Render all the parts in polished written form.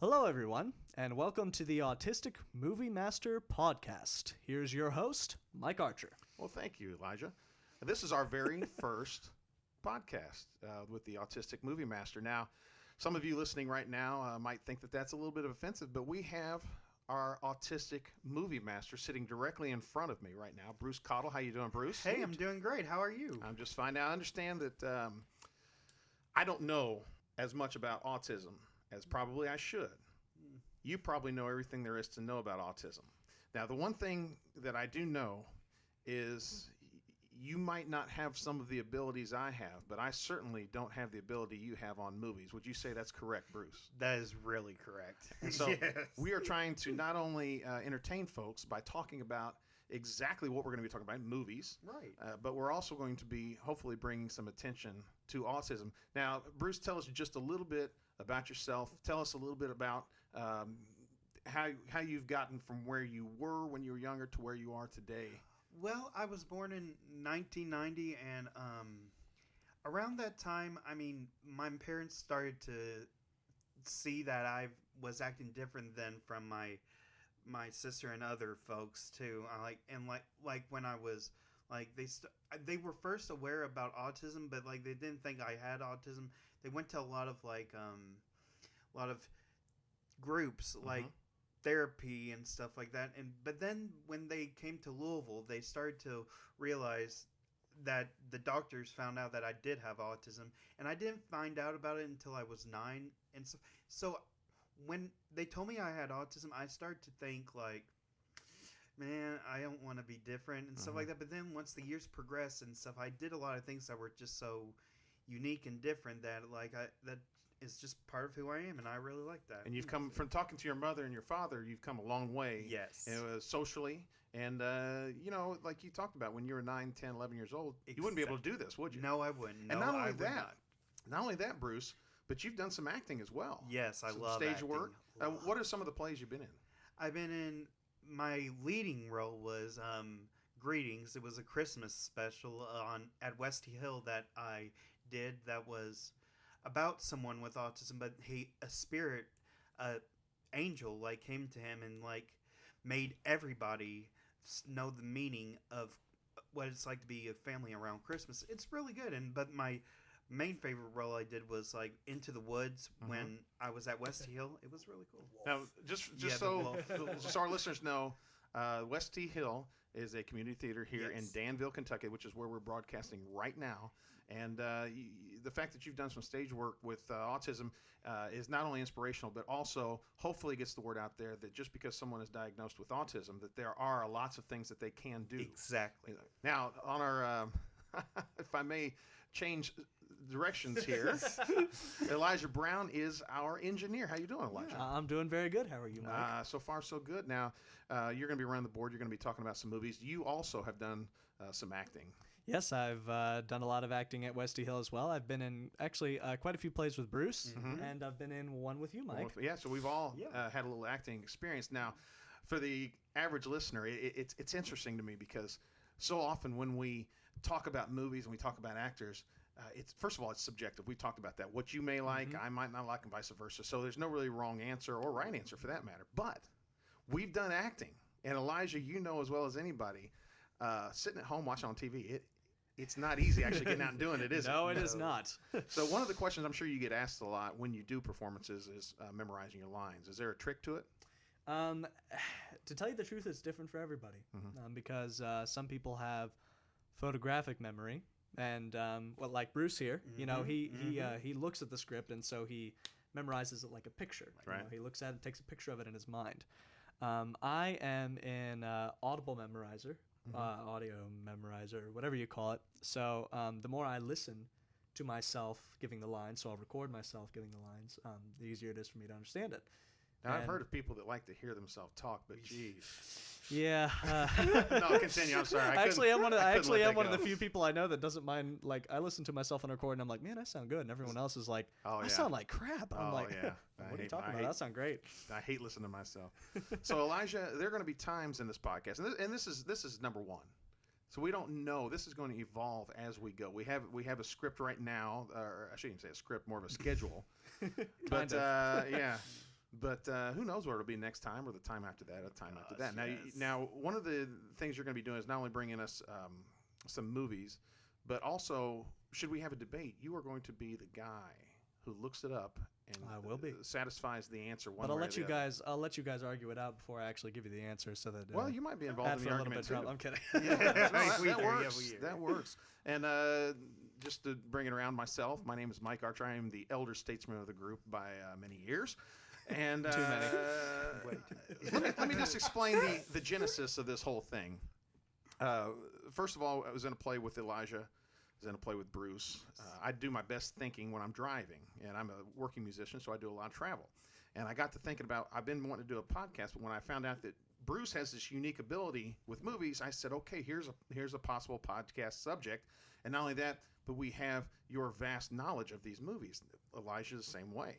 Hello, everyone, and welcome to the Autistic Movie Master podcast. Here's your host, Mike Archer. Well, thank you, Elijah. This is our very first podcast with the Autistic Movie Master. Now, some of you listening right now might think that that's a little bit offensive, but we have our Autistic Movie Master sitting directly in front of me right now. Bruce Cottle, how you doing, Bruce? Hey, I'm doing great. How are you? I'm just fine. Now, I understand that I don't know as much about autism as probably I should. You probably know everything there is to know about autism. Now, the one thing that I do know is you might not have some of the abilities I have, but I certainly don't have the ability you have on movies. Would you say that's correct, Bruce? That is really correct. And so Yes. we are trying to not only entertain folks by talking about exactly what we're going to be talking about in movies, Right. but we're also going to be hopefully bringing some attention to autism. Now, Bruce, tell us just a little bit about yourself. Tell us a little bit about how you've gotten from where you were when you were younger to where you are today. Well, I was born in 1990, and around that time, my parents started to see that I was acting different than from my sister and other folks too. Like when I was they were first aware about autism, but they didn't think I had autism. They went to a lot of groups like therapy and stuff like that, but then when they came to Louisville, they started to realize that the doctors found out that I did have autism, and I didn't find out about it until I was 9. And so when they told me I had autism, I started to think man, I don't want to be different and stuff like that. But then once the years progressed and stuff, I did a lot of things that were just so unique and different that that is just part of who I am, and I really like that. And you've come from talking to your mother and your father, you've come a long way. Yes. Socially. And, like you talked about when you were 9, 10, 11 years old, you wouldn't be able to do this, would you? No, I wouldn't. And No, not I only would not only that, Bruce, but you've done some acting as well. Yes, I some love stage acting. work. What are some of the plays you've been in? I've been in, my leading role was Greetings. It was a Christmas special at Westy Hill that I did that was about someone with autism, but a spirit, angel, came to him and made everybody know the meaning of what it's like to be a family around Christmas. It's really good, but my main favorite role I did was Into the Woods when I was at Westy Hill. It was really cool. Now, just so our listeners know, Westy Hill is a community theater here in Danville, Kentucky, which is where we're broadcasting right now. And the fact that you've done some stage work with autism is not only inspirational, but also hopefully gets the word out there that just because someone is diagnosed with autism, that there are lots of things that they can do. Exactly. Now, on our, if I may change directions here, Elijah Brown is our engineer. How you doing, Elijah? I'm doing very good. How are you, Mike? So far, so good. Now, you're going to be running the board. You're going to be talking about some movies. You also have done some acting. Yes, I've done a lot of acting at Westy Hill as well. I've been in actually quite a few plays with Bruce, and I've been in one with you, Mike. So we've all had a little acting experience. Now, for the average listener, it's interesting to me because so often when we talk about movies and we talk about actors, first of all, it's subjective. We talked about that. What you may like, I might not like, and vice versa. So there's no really wrong answer or right answer for that matter. But we've done acting, and Elijah, you know as well as anybody, sitting at home watching on TV, it's not easy actually getting out and doing it, is it? No, it is not. So one of the questions I'm sure you get asked a lot when you do performances is memorizing your lines. Is there a trick to it? To tell you the truth, it's different for everybody because some people have photographic memory, and like Bruce here, he looks at the script, and so he memorizes it like a picture. Right. He looks at it, takes a picture of it in his mind. I am in Audible Memorizer. Audio memorizer, whatever you call it. So the more I listen to myself giving the lines, so I'll record myself giving the lines, the easier it is for me to understand it. Now, I've heard of people that like to hear themselves talk, but geez. Yeah. No, continue. I'm sorry. I'm one of the few people I know that doesn't mind. I listen to myself on record, and I'm like, man, I sound good. And everyone else is like, I sound like crap. I'm what are you talking about? That sound great. I hate listening to myself. So, Elijah, there are going to be times in this podcast, and this is number one. So we don't know. This is going to evolve as we go. We have a script right now, or I shouldn't even say a script, more of a schedule. But yeah. But who knows where it'll be next time, or the time after that, or the time after that. Yes. Now, one of the things you're going to be doing is not only bringing us some movies, but also, should we have a debate, you are going to be the guy who looks it up and I will be. satisfies the answer one But I'll way or let the you other. guys. I'll let you guys argue it out before I actually give you the answer, so that. Well, you might be involved add in for the a little argument bit. too. I'm kidding. Yeah. No, We that do, yeah, works. we do. That works. And just to bring it around myself, my name is Mike Archer. I am the elder statesman of the group by many years. And Too many. Way too many. let me just explain the genesis of this whole thing. First of all, I was in a play with Elijah. I was in a play with Bruce. I do my best thinking when I'm driving, and I'm a working musician, so I do a lot of travel. And I got to thinking about, I've been wanting to do a podcast, but when I found out that Bruce has this unique ability with movies, I said, okay, here's a possible podcast subject. And not only that, but we have your vast knowledge of these movies. Elijah's the same way.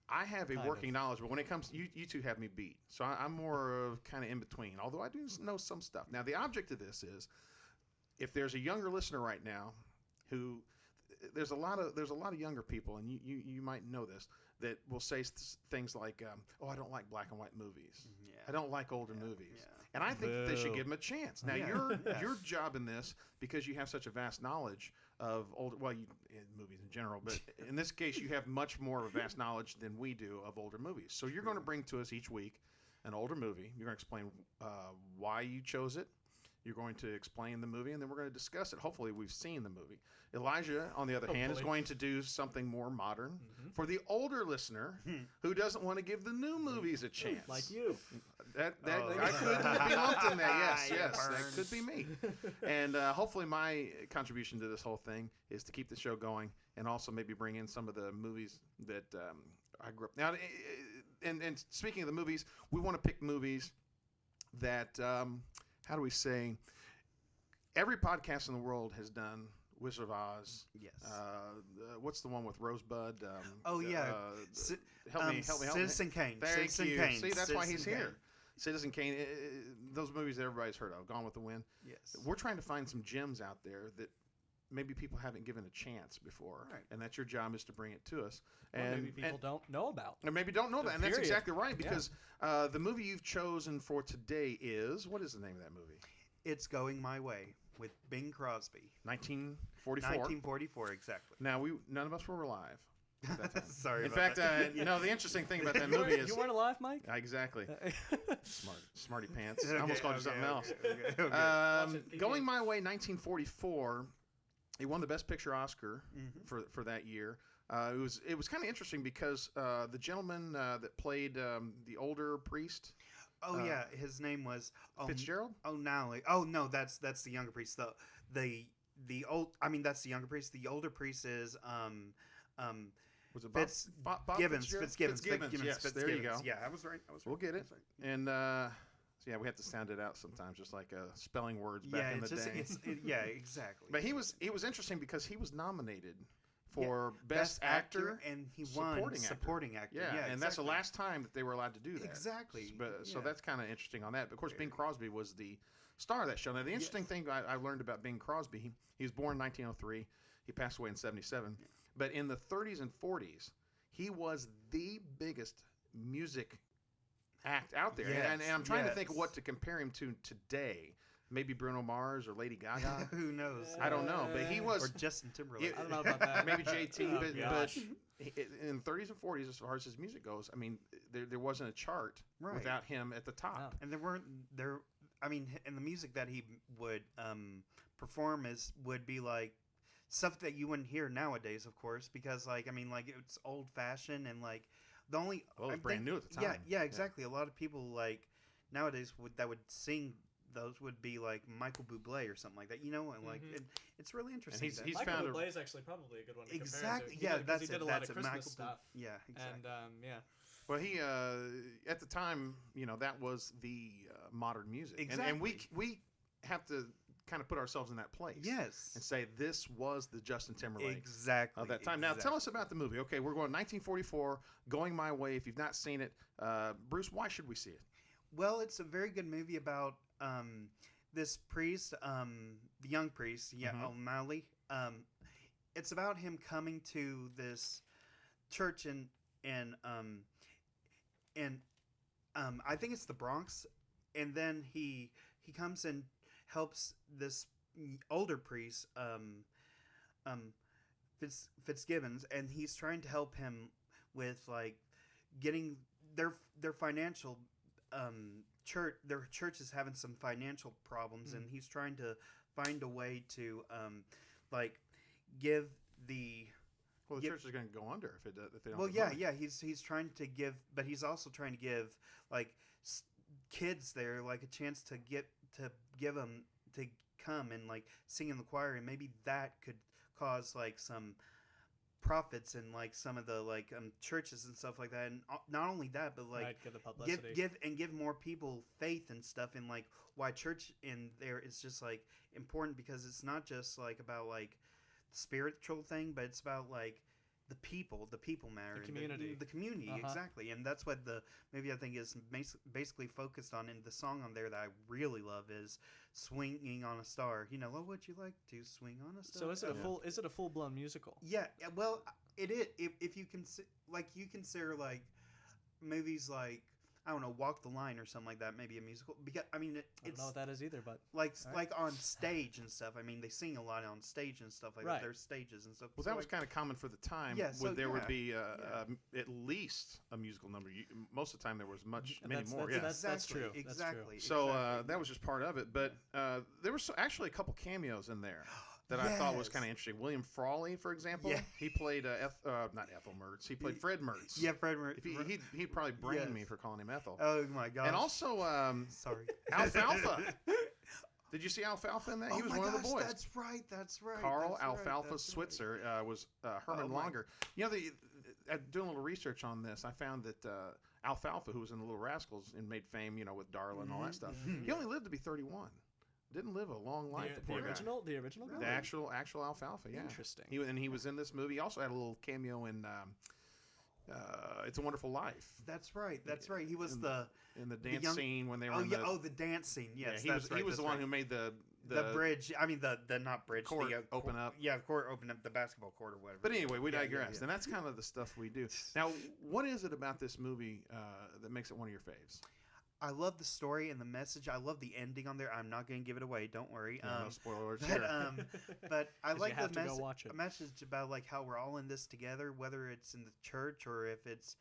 I have a Kind working of. knowledge, but when it comes, you two have me beat. So I'm more of kind of in between, although I do know some stuff. Now, the object of this is, if there's a younger listener right now who, there's a lot of younger people, and you might know this, that will say things like, oh, I don't like black and white movies. Yeah. I don't like older movies. Yeah. And I think that they should Boo. give them a chance. Now, Yeah. your job in this, because you have such a vast knowledge of older, well, in movies in general, but in this case, you have much more of a vast knowledge than we do of older movies. So you're going to bring to us each week an older movie. You're going to explain why you chose it. You're going to explain the movie, and then we're going to discuss it. Hopefully, we've seen the movie. Elijah, on the other hand, is Hopefully. going to do something more modern for the older listener who doesn't want to give the new movies a chance. Like you. That Oh. I could be lumped in that. Yes, You yes, that burned. could be me. And hopefully, my contribution to this whole thing is to keep the show going, and also maybe bring in some of the movies that I grew up. Now, and speaking of the movies, we want to pick movies that how do we say? Every podcast in the world has done Wizard of Oz. Yes. What's the one with Rosebud? Oh, yeah. Help me. Citizen Kane. Thank Citizen you. Kane. See, that's why he's Citizen here. Kane. Citizen Kane, those movies that everybody's heard of, Gone with the Wind. Yes. We're trying to find some gems out there that maybe people haven't given a chance before, Right. and that's your job, is to bring it to us. Or And maybe people don't know about. and maybe don't know that, and that's Period. exactly right, Yeah. because the movie you've chosen for today is, what is the name of that movie? It's Going My Way with Bing Crosby. 1944. 1944, exactly. Now, none of us were alive at that time. Sorry In about fact, that. the interesting thing about that movie is... You weren't alive, Mike? Exactly. Smarty pants. I Okay, almost called you okay, something else. okay. Watch it, PG. Going My Way, 1944. He won the Best Picture Oscar Mhm. for that year. It was kind of interesting because the gentleman that played the older priest, Oh yeah, his name was Fitzgerald. O'Nally. Oh no, that's the younger priest. The old. I mean, that's the younger priest. The older priest is Was it Fitzgibbons. Fitzgerald? Fitzgibbons. Yes, there you go. Yeah, I was right. We'll get it. That's right. And so yeah, we have to sound it out sometimes, just like spelling words back Yeah, in the it's just day. yeah, exactly. But he was interesting because he was nominated for Best Actor. and he won supporting actor. Yeah, and that's the exactly. last time that they were allowed to do that. Exactly. So yeah. that's kind of interesting on that. But of course, Bing Crosby was the star of that show. Now, the interesting thing I learned about Bing Crosby, he was born in 1903. He passed away in 1977. But in the 30s and 40s, he was the biggest music act out there. Yes, And I'm trying to think of yes. what to compare him to today. Maybe Bruno Mars or Lady Gaga. Who knows? I don't know. But he was... Or Justin Timberlake. I don't know about that. Maybe JT, Oh, but gosh. in the 30s and 40s, as far as his music goes, I mean, there wasn't a chart Right. without him at the top. No. And there weren't there. I mean, and the music that he would perform would be like stuff that you wouldn't hear nowadays, of course, because like I mean, like it's old fashioned and like the only Well, it was I brand think- new at the time. Yeah, exactly. A lot of people like nowadays that would sing those would be like Michael Bublé or something like that, you know, and like Mhm. it's really interesting. he's- that- he's Michael found a- Bublé is actually probably a good one to compare exactly. him to. Yeah, Because that's he did it. a lot That's of it. Christmas Michael stuff. Yeah, exactly. And yeah. Well, he at the time, that was the modern music, and we have to kind of put ourselves in that place, Yes. and say this was the Justin Timberlake Exactly. of that time. Now, tell us about the movie. Okay, we're going 1944, Going My Way. If you've not seen it, Bruce, why should we see it? Well, it's a very good movie about this priest, the young priest, O'Malley. It's about him coming to this church in and I think it's the Bronx, and then he comes and helps this older priest, um, Fitzgibbons, and he's trying to help him with like getting their financial their church is having some financial problems, and he's trying to find a way to like give the Well, the church is going to go under if they don't. well, give yeah, money. yeah. He's trying to give, but he's also trying to give like kids there like a chance to give them to come and like sing in the choir, and maybe that could cause like some profits in like some of the like churches and stuff like that. And not only that, but like Right, give the publicity. give more people faith and stuff, and like why church in there is just like important, because it's not just like about like the spiritual thing, but it's about like the people matter, The community. the community, exactly. And that's what the movie I think is basically focused on. And the song on there that I really love is "Swinging on a Star." You know, what would you like to swing on a star? So is it a full blown musical? Yeah, well, it is. If you you consider like movies like, I don't know, Walk the Line or something like that, maybe a musical. Because I mean, I don't know what that is either, but like right. on stage and stuff. I mean, they sing a lot on stage and stuff like Right. that. There's stages and stuff. Well, So, that was like, kind of common for the time. Yeah, so, there would yeah, be at least a musical number. Most of the time, there was many more. Yeah. That's true. Exactly. That's true. So exactly. that was just part of it. But there was actually a couple cameos in there that I thought was Yes. kind of interesting. William Frawley, for example, Yeah. he played not Ethel Mertz. He played Fred Mertz. Yeah, Fred. If he'd probably brain Yes. me for calling him Ethel. Oh my gosh. And also sorry. Alfalfa. Did you see Alfalfa in that? He was my one gosh, of the boys. That's right. Carl that's right, Alfalfa that's right. Switzer was Herman Oh, my- Longer. You know, doing a little research on this, I found that Alfalfa, who was in the Little Rascals and made fame, with Darla and all that stuff, he only lived to be 31. Didn't live a long life. The poor guy. original guy? The actual Alfalfa, yeah. Interesting. He was in this movie. He also had a little cameo in It's a Wonderful Life. That's right. He was in the dance young- scene when they were oh in yeah, the the dance scene. Yes, he was that's right, he was that's the one right. who made the bridge. I mean the not bridge. court the open up. Yeah, the court open up, the basketball court or whatever. But anyway, we Yeah, digress, yeah. and that's kind of the stuff we do. Now, what is it about this movie that makes it one of your faves? I love the story and the message. I love the ending on there. I'm not going to give it away. Don't worry. Yeah, no spoilers but, here. but I 'Cause like you have the to go watch it. message about like how we're all in this together, whether it's in the church or if it's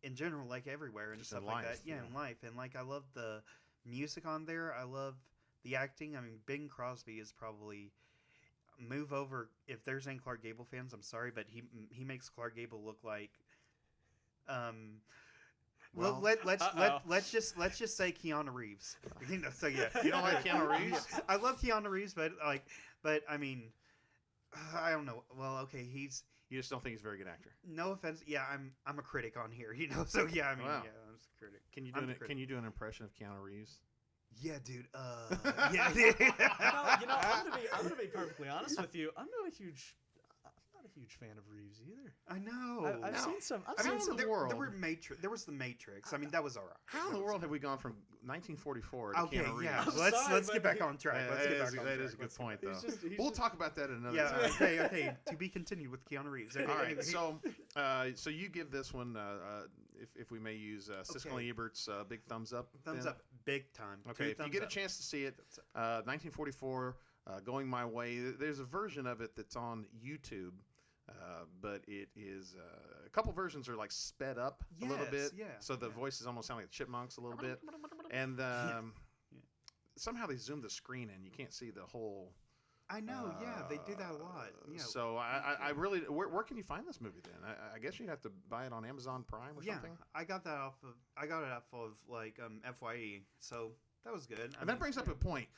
in general, like everywhere and Just stuff in like life, that. Yeah, yeah. in life. And like I love the music on there. I love the acting. I mean, Bing Crosby is probably move over. If there's any Clark Gable fans, I'm sorry, but he makes Clark Gable look like well, let's just say Keanu Reeves. So yeah, You don't like Keanu Reeves? Yeah. I love Keanu Reeves, but I mean, I don't know. Well, okay, he's You just don't think he's a very good actor. no offense. Yeah, I'm a critic on here, So yeah, I mean, Wow. yeah, I'm just a critic. Can you do an impression of Keanu Reeves? Yeah, dude. Yeah. I'm gonna be perfectly honest with you. I'm not a huge fan of Reeves either. I know. I've seen some. I've I mean, seen some. the world. There was the Matrix. I mean, that was alright. How in the world have we gone from 1944 to Okay, Keanu Reeves? yeah. I'm Let's sorry, let's get but back on track. Yeah, Let's get back on track. that is a good point, though. He's We'll just- talk about that another Yeah. time. Okay. To be continued with Keanu Reeves. All right. Anyway. So you give this one, if we may use Siskel and Okay. Ebert's big thumbs up. thumbs then? up, big time. Okay. Two If you thumbs get a up. chance to see it, 1944, Going My Way. There's a version of it that's on YouTube. But it is a couple versions are like sped up a little Yes, bit, yeah, so the yeah. voices almost sound like chipmunks a little bit, and somehow they zoom the screen in. You can't see the whole. I know. Yeah, they do that a lot. Yeah. So I really, where can you find this movie then? I guess you'd have to buy it on Amazon Prime or Yeah, something. I got that off of. I got it off of like FYE. So that was good. And that brings up a point.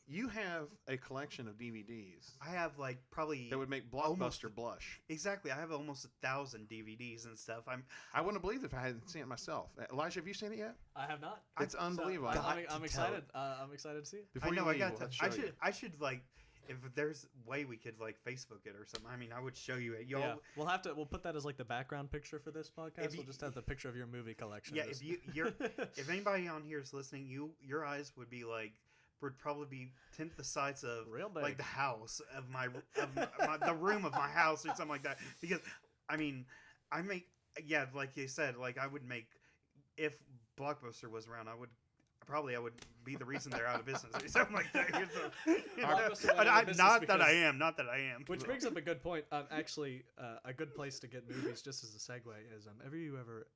You have a collection of DVDs I have like probably that would make Blockbuster blush. exactly. I have almost 1,000 DVDs and stuff. I wouldn't believe it if I hadn't seen it myself. Elijah, have you seen it yet? I have not. It's unbelievable. So, Got I'm to excited. I'm excited to see it. Before I know. you I leave, got we'll to. have to show you. I should like. If there's a way we could like Facebook it or something, I mean, I would show you it. Y'all, Yeah, we'll put that as like the background picture for this podcast. If you- We'll just have the picture of your movie collection. yeah. Just- If anybody on here is listening, your eyes would be like would probably be tint the size of Real big. like the house of my the room of my house or something like that. Because I mean, I make like you said, like I would make if Blockbuster was around, I would be the reason they're out of business or something like that. Blockbuster went out of business Not that I because- am. Not that I am. Which brings up a good point. Actually, a good place to get movies, just as a segue, is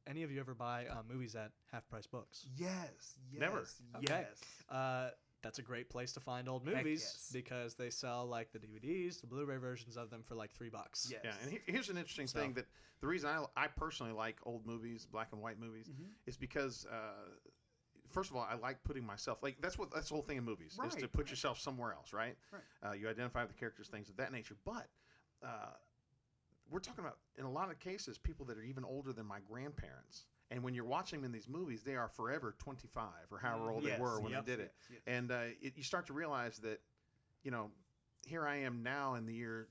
any of you ever buy movies at half price books? Yes. Never. Okay. Yes. That's a great place to find old Heck movies yes. because they sell like the DVDs, the Blu-ray versions of them for like $3. Yes. Yeah, and here's an interesting thing that the reason I personally like old movies, black and white movies, is because first of all, I like putting myself that's the whole thing in movies is to put yourself somewhere else, right? Right. You identify with the characters, things of that nature. But we're talking about in a lot of cases people that are even older than my grandparents. And when you're watching them in these movies, they are forever 25 or however old they were when they did it. Yes. And you start to realize that, here I am now in the year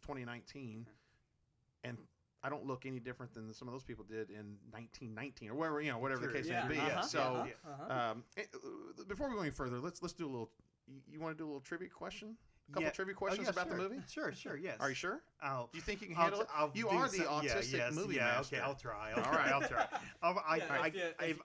2019, and I don't look any different than some of those people did in 1919 or whatever the case may be. So before we go any further, let's do a little. You want to do a little trivia question? A couple trivia questions about the movie? Sure, yes. Are you sure? Do you think you can handle it? You are the autistic movie master. Okay, I'll try. All right. I'll try.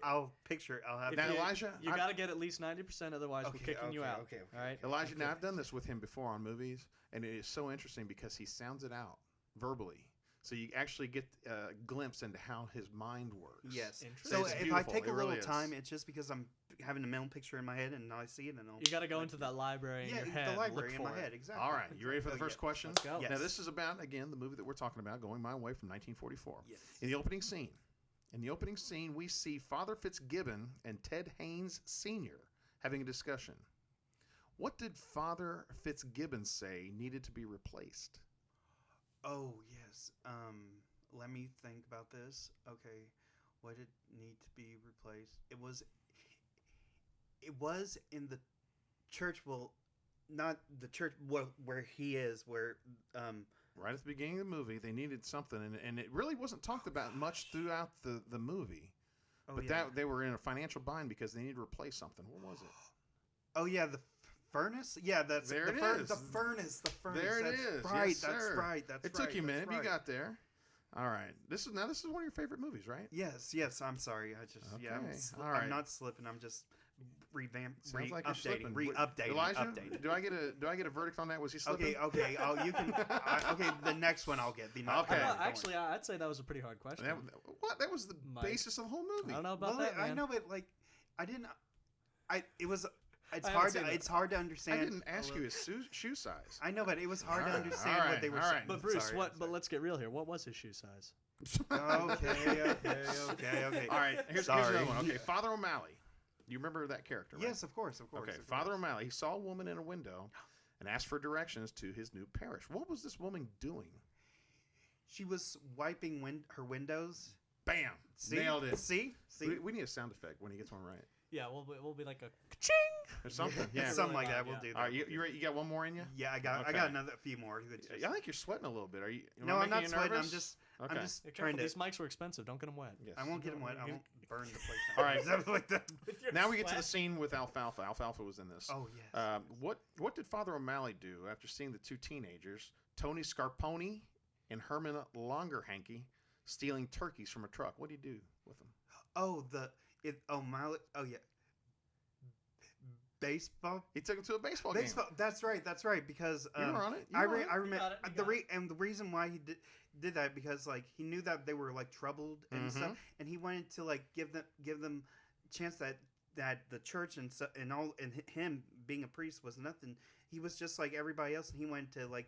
I'll picture it. I'll have now, Elijah, you got to get at least 90%, otherwise we're kicking you out. Okay. All right, Elijah. Now I've done this with him before on movies, and it is so interesting because he sounds it out verbally. So you actually get a glimpse into how his mind works. Yes. It's So if I beautiful. take It a really little is. time, it's just because I'm having a mental picture in my head and I see it and I'll. You got to go into that library in your head. the library look in for my it. head, exactly. All right, you ready for the first question? Let's go. Yes. Now this is about again the movie that we're talking about, Going My Way from 1944. Yes. In the opening scene, we see Father Fitzgibbon and Ted Haynes Sr. having a discussion. What did Father Fitzgibbon say needed to be replaced? Oh yes. Let me think about this. Okay, what did need to be replaced? It was in the church. Well, not the church where he is. Where Right at the beginning of the movie, they needed something, and it really wasn't talked about much throughout the movie. But they were in a financial bind because they needed to replace something. What was it? Oh yeah, the furnace. Yeah, that's there. It is. The furnace. The furnace. There it that's is. Right. Yes, that's sir. right. That's it right. took you a minute. Right. You got there. All right. This is one of your favorite movies, right? Yes. I'm sorry. I just All right. I'm not slipping. I'm just Sounds like you're slipping. Updating. Elijah, do I get a verdict on that? Was he slipping? Okay. You can. Okay, the next one I'll get. Okay. Actually, I'd say that was a pretty hard question. That was the basis of the whole movie. I don't know about that, man. I know, but I didn't. It was. It's I hard. haven't seen It's hard to understand. I didn't ask you his shoe size. I know, but it was hard to understand all what they were right. saying. But Bruce, Sorry. But let's get real here. What was his shoe size? Okay. All right. Here's the Sorry. other one. Okay, Father O'Malley. You remember that character, right? Yes, of course. Okay, Father O'Malley. He saw a woman in a window and asked for directions to his new parish. What was this woman doing? She was wiping her windows. Bam! See? Nailed it. See? We need a sound effect when he gets one right. Yeah, we'll be like a ka-ching Or something. Yeah. Something Really like that. loud, We'll yeah. do that. All right, you ready? You got one more in you? Yeah, I got Okay. a few more. I think you're sweating a little bit. Are you? am I No, I'm making not you sweating. nervous? I'm just Be trying careful, to. these mics were expensive. Don't get them wet. Yes. I won't get them wet. I won't burn the place. All right. Something like that. Now we get to the scene with Alfalfa. Alfalfa was in this. Oh yes. What did Father O'Malley do after seeing the two teenagers, Tony Scarponi and Herman Longerhanky, stealing turkeys from a truck? What did he do with them? Yeah. Baseball. He took them to a baseball game. That's right. Because You were on it. You I were on it. remember got it. and the reason why he did that because like he knew that they were like troubled and stuff, and he wanted to like give them a chance that the church and him being a priest was nothing. He was just like everybody else, and he wanted to like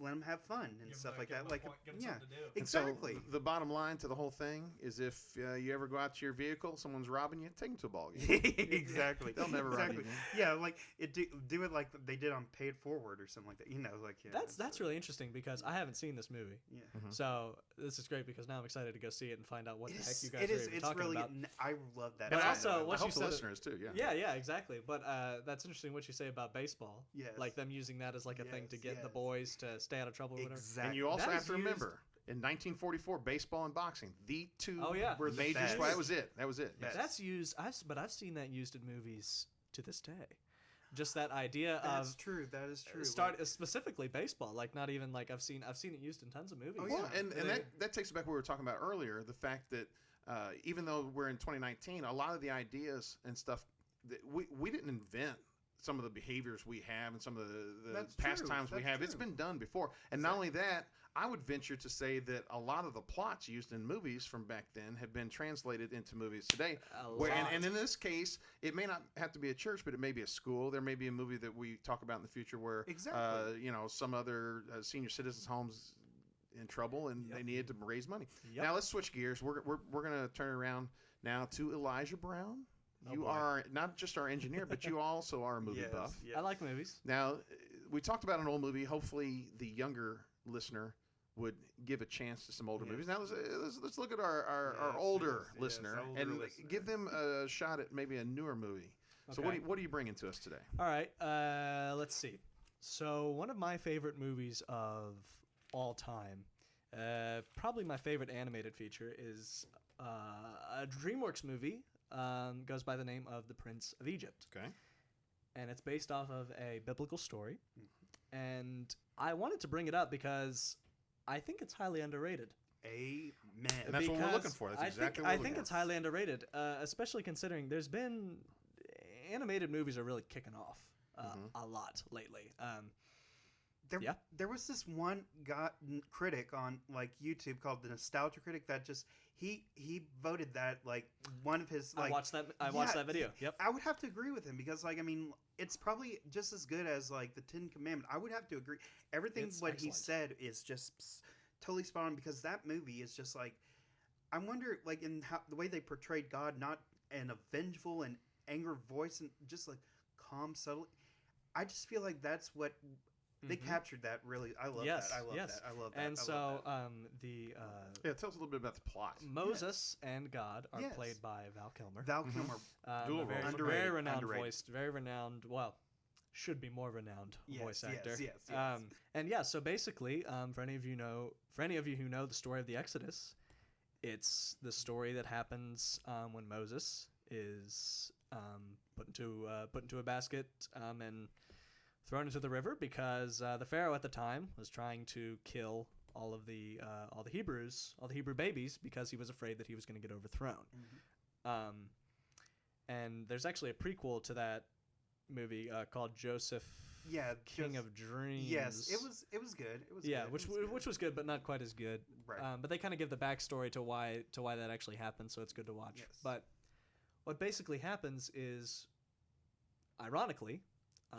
let them have fun and stuff like that. Like yeah, And so exactly. the bottom line to the whole thing is if you ever go out to your vehicle, someone's robbing you, take them to a ball game. Exactly. They'll never rob you again. Yeah, like do it like they did on Pay It Forward or something like that. You know, like yeah. That's really interesting because I haven't seen this movie. Yeah. So this is great because now I'm excited to go see it and find out what the heck you guys It are is. even It's talking really. about. I love that. But I also, love what I you hope the said- listeners too. Yeah. Yeah, exactly. But that's interesting what you say about baseball. Yes. Like them using that as like a thing to Yes, get the yes. boys to stay out of trouble or whatever. Exactly. And you also That have is to used- remember, in 1944, baseball and boxing, the two Oh, yeah. Were the major best. sports. That was it. Yes. That's used. I've seen that used in movies to this day. Just that idea That's of true. That is true. specifically baseball. Like not even like I've seen it used in tons of movies. Oh, Well, yeah. and that takes it back what we were talking about earlier. The fact that even though we're in 2019, a lot of the ideas and stuff that we didn't invent some of the behaviors we have and some of the That's pastimes true. we That's have. It's true. been done before. And not only that, I would venture to say that a lot of the plots used in movies from back then have been translated into movies today. And in this case, it may not have to be a church, but it may be a school. There may be a movie that we talk about in the future where, Exactly. some other senior citizens' homes in trouble and they needed to raise money. Yep. Now let's switch gears. We're going to turn around now to Elijah Brown. Oh, You boy. are not just our engineer, but you also are a movie buff. Yes. I like movies. Now, we talked about an old movie. Hopefully, the younger listener would give a chance to some older Yes. movies. Now, let's look at our Yes, older yes, listener older and listener. give them a shot at maybe a newer movie. So, Okay. what are you bringing to us today? All right, let's see. So one of my favorite movies of all time, probably my favorite animated feature, is a DreamWorks movie. Goes by the name of The Prince of Egypt. Okay. And it's based off of a biblical story. And I wanted to bring it up because I think it's highly underrated. Amen. And that's what we're looking Because for. That's I exactly think, what we're I looking think for. it's highly underrated, especially considering there's been animated movies are really kicking off a lot lately. There was this one critic on like YouTube called the Nostalgia Critic that just he voted that like one of his like I watched that video. Yep. I would have to agree with him because like I mean it's probably just as good as like the Ten Commandments. I would have to agree. Everything It's what he excellent. said is just totally spot on because that movie is just like I wonder like in how the way they portrayed God, not in a vengeful and angry voice and just like calm, subtle. I just feel like that's what they captured that really. I love Yes, that. I love yes. that. I love that. And I so love that. the Yeah, tell us a little bit about the plot. Moses and God are Yes. played by Val Kilmer. Val Kilmer. Dual A very, role. Underrated, very renowned underrated. voice, very renowned. Well, should be more renowned Yes, voice yes, actor. yes, yes. And yeah, so basically, for any of you who know the story of the Exodus, it's the story that happens when Moses is put into a basket and thrown into the river because the Pharaoh at the time was trying to kill all the Hebrew babies because he was afraid that he was going to get overthrown. And there's actually a prequel to that movie called Joseph, Yeah, King just- of Dreams. Yes, it was good. It was Yeah, good. which was good, but not quite as good. Right. But they kind of give the backstory to why that actually happened, so it's good to watch. Yes. But what basically happens is, ironically,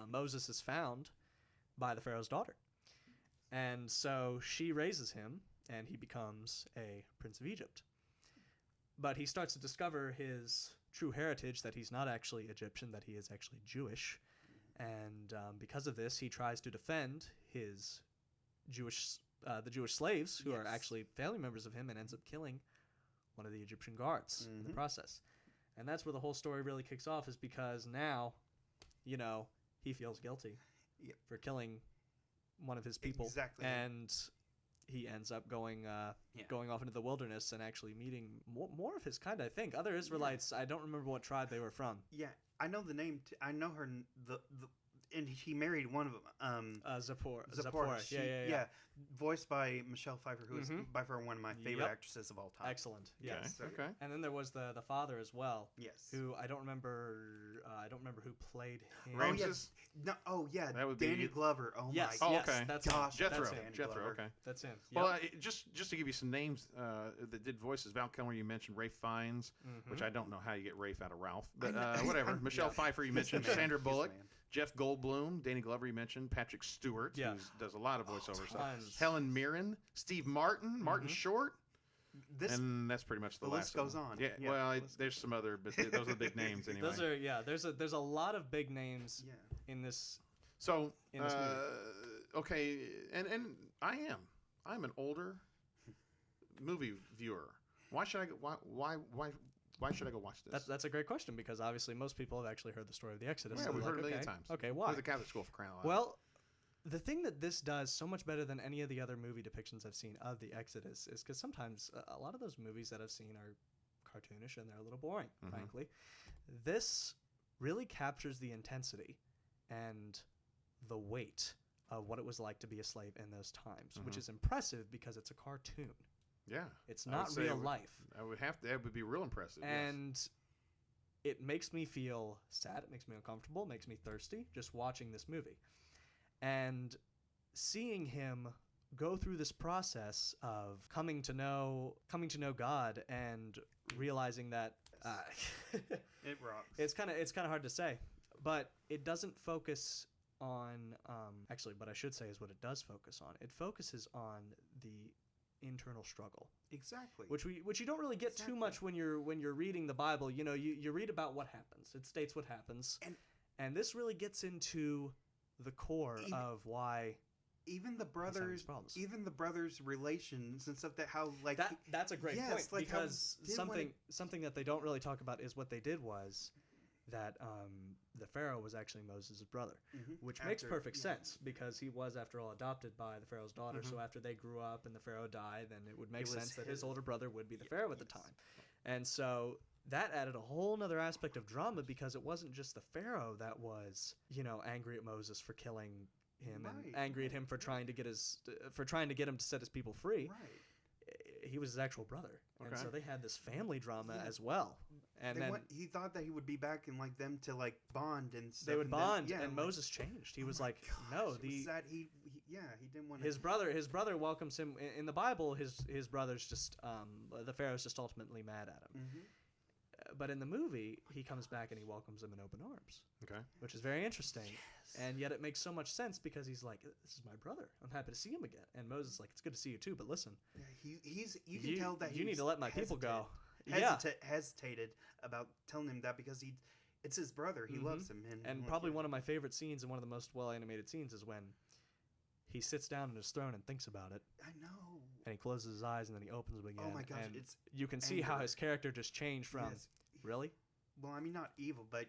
Moses is found by the Pharaoh's daughter, and so she raises him, and he becomes a prince of Egypt. But he starts to discover his true heritage, that he's not actually Egyptian, that he is actually Jewish. And because of this, he tries to defend his the Jewish slaves who are Yes. actually family members of him, and ends up killing one of the Egyptian guards in the Mhm. process. And that's where the whole story really kicks off, is because now, he feels guilty Yep. for killing one of his people. Exactly. And he ends up going off into the wilderness and actually meeting more of his kind, I think. Other Israelites, I don't remember what tribe they were from. Yeah, I know the name. I know her. And he married one of them. Zipporah. Yeah. Voiced by Michelle Pfeiffer, who is Mhm. by far one of my favorite Yep. actresses of all time. Excellent. Yes. So- Okay. And then there was the father as well, Yes. who I don't remember. I don't remember who played him. Rames- Oh, Ramses? yeah. No. Oh yeah. That would Danny be- Glover. Oh Yes. my. Oh, yes. okay. That's Gosh, him. Jethro. That's him. Danny Jethro. Glover. Okay. That's him. Well, Yep. just to give you some names that did voices, Val Kilmer, you mentioned Rafe Fiennes, which I don't know how you get Rafe out of Ralph, but whatever. Michelle Pfeiffer, you mentioned Sandra Bullock, Jeff Goldblum, Danny Glover, you mentioned Patrick Stewart, Yeah. who does a lot of voiceovers. tons. Helen Mirren, Steve Martin, Martin Short, This. and that's pretty much the last list goes one. on. Yeah, Yeah, well, the list there's some other, but those are the big names anyway. Those are There's a lot of big names Yeah. in this. So, in this okay, and I'm an older movie viewer. Why should I go? Why should I go watch this? That's a great question, because obviously most people have actually heard the story of the Exodus. Yeah, so we've they're heard it a like, million okay, times. Okay, Go why? to the Catholic school for crying out loud. Well, the thing that this does so much better than any of the other movie depictions I've seen of the Exodus is because sometimes a lot of those movies that I've seen are cartoonish and they're a little boring, frankly. This really captures the intensity and the weight of what it was like to be a slave in those times, which is impressive because it's a cartoon. Yeah. It's I would not say real life. That would be real impressive. And it makes me feel sad. It makes me uncomfortable. It makes me thirsty just watching this movie. And seeing him go through this process of coming to know God and realizing that It rocks. it's kind of hard to say, but it doesn't focus on actually what I should say is what it does focus on. It focuses on the internal struggle, Exactly. which you don't really get too much when you're reading the Bible. You know, you read about what happens. It states what happens, and this really gets into the core of why even the brothers, relations and stuff, that how like that's a great point, like because something that they don't really talk about is what they did was that the Pharaoh was actually Moses' brother, which makes perfect sense because he was, after all, adopted by the Pharaoh's daughter. So after they grew up and the Pharaoh died, then it would make sense that his older brother would be the Pharaoh at the time. And so that added a whole nother aspect of drama, because it wasn't just the Pharaoh that was, angry at Moses for killing him and angry at him for trying to get him to set his people free. Right. He was his actual brother, and so they had this family drama as well. And then he thought that he would be back and like them to like bond and stuff. They would bond, then, and Moses changed. He was like, "No, he didn't want his brother welcomes him in the Bible. His brother's just the Pharaoh's just ultimately mad at him." But in the movie, he comes back and he welcomes him in open arms. Okay. Which is very interesting. Yes. And yet it makes so much sense, because he's like, "This is my brother. I'm happy to see him again." And Moses is like, "It's good to see you too, but listen. Yeah, you can tell that you need to let my people go." Hesitated about telling him that, because it's his brother. He loves him. And probably one of my favorite scenes and one of the most well-animated scenes is when he sits down on his throne and thinks about it. I know. And he closes his eyes and then he opens them again. Oh my gosh, and it's you can see how his character just changed from really. Well, I mean, not evil, but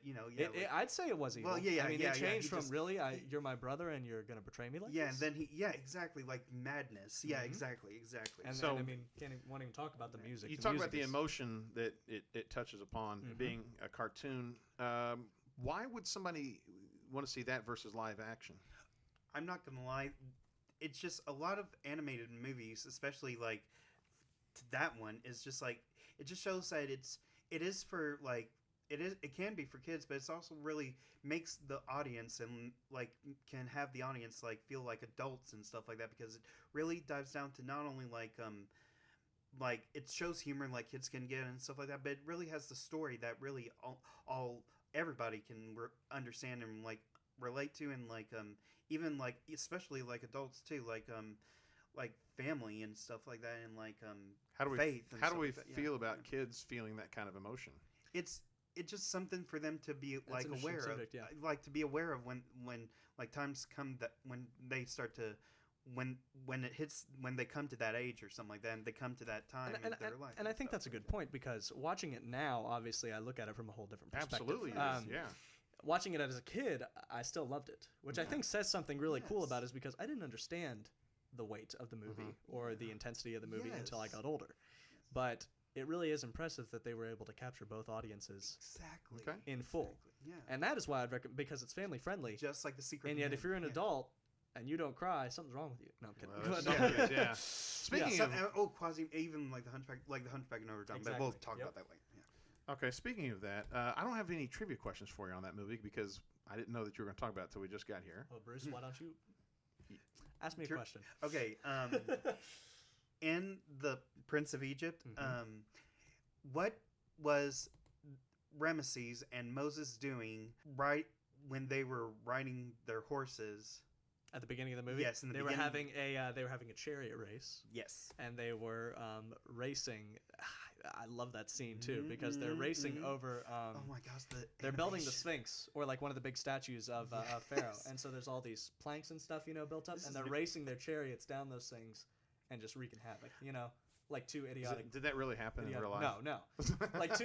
I'd say it was evil. Well, yeah. I mean, it changed from just, really, you're my brother and you're gonna betray me like this. Yeah, and then exactly, like madness. Yeah, exactly. And so, I mean, won't even talk about the music. You talk about the emotion that it touches upon, being a cartoon. Why would somebody want to see that versus live action? I'm not gonna lie, it's just a lot of animated movies, especially like that one, is just like, it just shows that it is for like. It can be for kids, but it's also really makes the audience and like can have the audience like feel like adults and stuff like that, because it really dives down to not only like it shows humor like kids can get and stuff like that, but it really has the story that really all everybody can understand and like relate to, and like even like especially like adults too, like family and stuff like that, and like faith. How do we feel about kids feeling that kind of emotion? It's just something for them to be like aware subject, of, like to be aware of when like times come that when they start to when they come to that age or something like that, and they come to that time in their life. And I think that's a good point, because watching it now, obviously, I look at it from a whole different perspective. Absolutely, yeah. Watching it as a kid, I still loved it, which I think says something really cool about it, is because I didn't understand the weight of the movie or the intensity of the movie until I got older. But it really is impressive that they were able to capture both audiences in full. Yeah. And that is why I'd recommend, because it's family friendly. Just like The Secret. And yet, if you're an adult and you don't cry, something's wrong with you. No, I'm kidding. Well, yeah. Speaking of quasi, even like the Hunchback of Notre Dame. But we'll talk about that later. Yeah. Okay, speaking of that, I don't have any trivia questions for you on that movie, because I didn't know that you were going to talk about it until we just got here. Well, Bruce, why don't you ask me a question? Okay. In The Prince of Egypt, what was Ramesses and Moses doing right when they were riding their horses? At the beginning of the movie? Yes, they were having a chariot race. Yes. And they were racing. I love that scene too, because they're racing over. Oh my gosh! They're building the Sphinx, or like one of the big statues of Pharaoh, and so there's all these planks and stuff, built up, and they're racing their chariots down those things and just wreaking havoc. Like two idiotic. Did that really happen in real life? No. like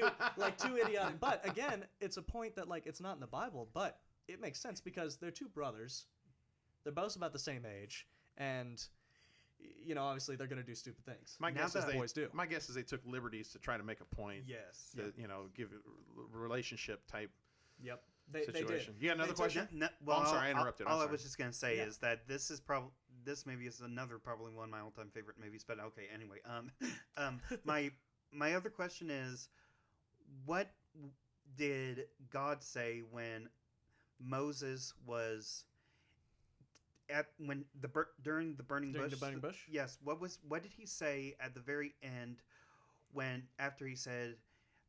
two idiotic. But again, it's a point that like it's not in the Bible, but it makes sense because they're two brothers. They're both about the same age, and obviously they're going to do stupid things. My guess is they took liberties to try to make a point. Yes. To, give a relationship type. Yep. Situation. They did. You got another question? Well, I'm sorry, I interrupted. All I was just going to say is that this is this movie is another probably one of my all-time favorite movies. But okay, anyway, my other question is, what did God say when Moses was during the burning bush? The burning bush? Yes. What did he say at the very end after he said,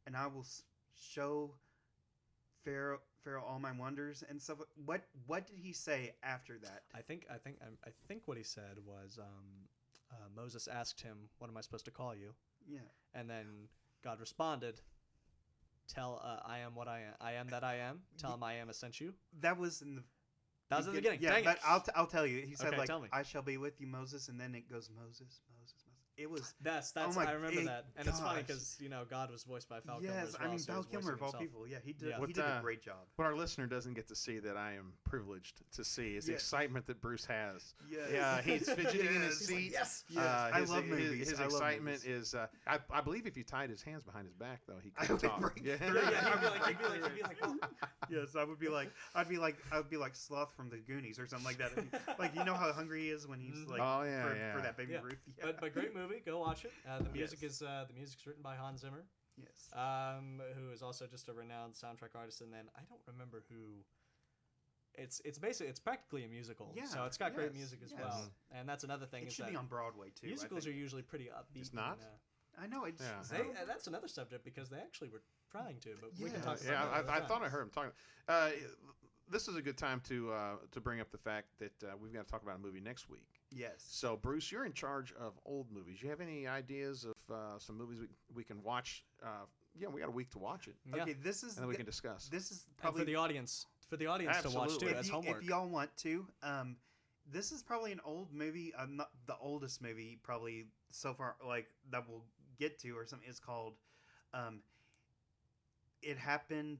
"And I will show Pharaoh all my wonders and stuff"? What did he say after that? I think what he said was Moses asked him, "What am I supposed to call you?" Yeah. And then God responded, "Tell I am what I am. I am that I am. Tell him I am has sent you." That was in the. That was in the beginning. Yeah, Dang but it. I'll tell you. He said Okay, tell me. "I shall be with you, Moses," and then it goes Moses. It was. That's Oh my- I remember that, and it's funny gosh. because God was voiced by Val Kilmer Yes, as well. I mean so he Val was voicing Kilmer of all himself. people. Yeah, he did. Yeah. He did a great job. What our listener doesn't get to see that I am privileged to see is the Yes. excitement that Bruce has. Yes. Yeah, he's fidgeting in his Yes. seat. Yes. Yes, I love movies. His I love excitement movies. is. I believe if you tied his hands behind his back, though, he I could would talk. break Yeah. through. Yeah, he'd be like, oh. Yes, I would be like Sloth from the Goonies or something like that. Like you know how hungry he is when he's like Oh, yeah, for, yeah. for that baby Yeah. Ruth. Yeah. But great movie. Go watch it. The music Yes. is the music's written by Hans Zimmer, Yes. who is also just a renowned soundtrack artist. And then I don't remember who. It's practically a musical. Yeah, So it's got great yes, music as yes. well. And that's another thing. It is should that be on Broadway too. musicals I are think. usually pretty upbeat. It's not? I know it's. Yeah. That's another subject because they actually were trying to, but we can Yes. talk about Yeah, that another I time. thought I heard him talking. This is a good time to bring up the fact that we've got to talk about a movie next week. Yes. So, Bruce, you're in charge of old movies. You have any ideas of some movies we can watch? We got a week to watch it, Yeah. Okay, this is and then we can discuss. this is And probably for the audience to watch too Absolutely. as homework. If y'all want to, this is probably an old movie. Not the oldest movie probably so far, like that we'll get to or something. It's called "It Happened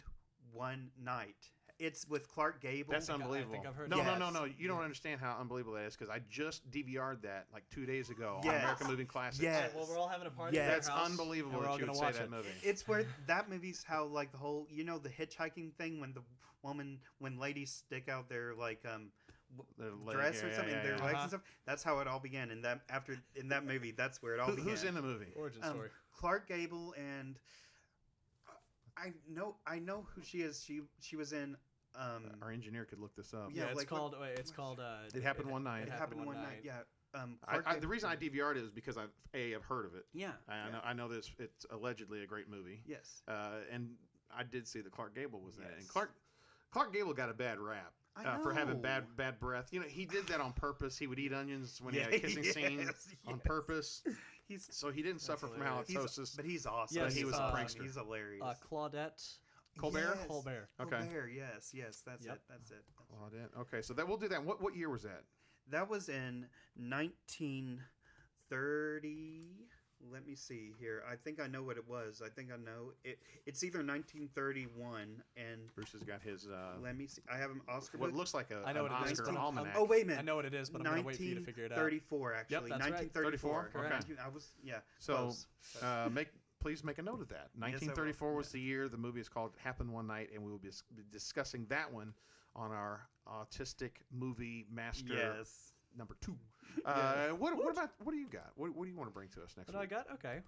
One Night." It's with Clark Gable. That's I unbelievable. think I've heard no, that. no. Yes. You don't understand how unbelievable that is because I just DVR'd that like 2 days ago on Yes. American Movie Classics. Yes. Well, we're all having a party. Yes. at our That's house, unbelievable and we're all that you would gonna say watch that it. movie. It's where that movie's how like the whole the hitchhiking thing when ladies stick out their like Their leg- dress or yeah, something, yeah, their yeah. legs Uh-huh. and stuff. That's how it all began. And that in that movie, that's where it all began. Who's in the movie? Origin story. Clark Gable and I know who she is. She was in Our engineer could look this up. Yeah, it's like called. what- It's called. It Happened One Night. It Happened One Night. Yeah. I, Clark the Gable- reason I DVR'd it is because I've heard of it. Yeah. I know this. It's allegedly a great movie. Yes. And I did see that Clark Gable was in it. And Yes. Clark Gable got a bad rap I for having know. bad breath. He did that on purpose. He would eat onions when he Yeah, had a kissing scene yes, on yes. purpose. He's So he didn't suffer from hilarious. halitosis. but he's awesome. Yes, But he was a awesome. prankster. He's hilarious. Claudette Colbert? Yes. Colbert. Okay. Colbert. Yes. That's Yep. it. That's it. Claudette. Okay, so we'll do that. What year was that? That was in 1930. Let me see here. I think I know what it was. I think I know it. It's either 1931 and Bruce has got his let me see. I have an Oscar. what book. looks like I know an what it is. Oscar almanac. Oh wait a I minute. know what it is, but I'm gonna wait for you to figure it out. 1934 actually. Yep, that's right. 1934. 34? Okay. I was So close. please make a note of that. I will. 1934 was Yeah. the year. The movie is called Happened One Night, and we will be discussing that one on our Autistic Movie Master Yes. number 2. Yeah. What do you got? What do you want to bring to us next What do I week? got? Okay.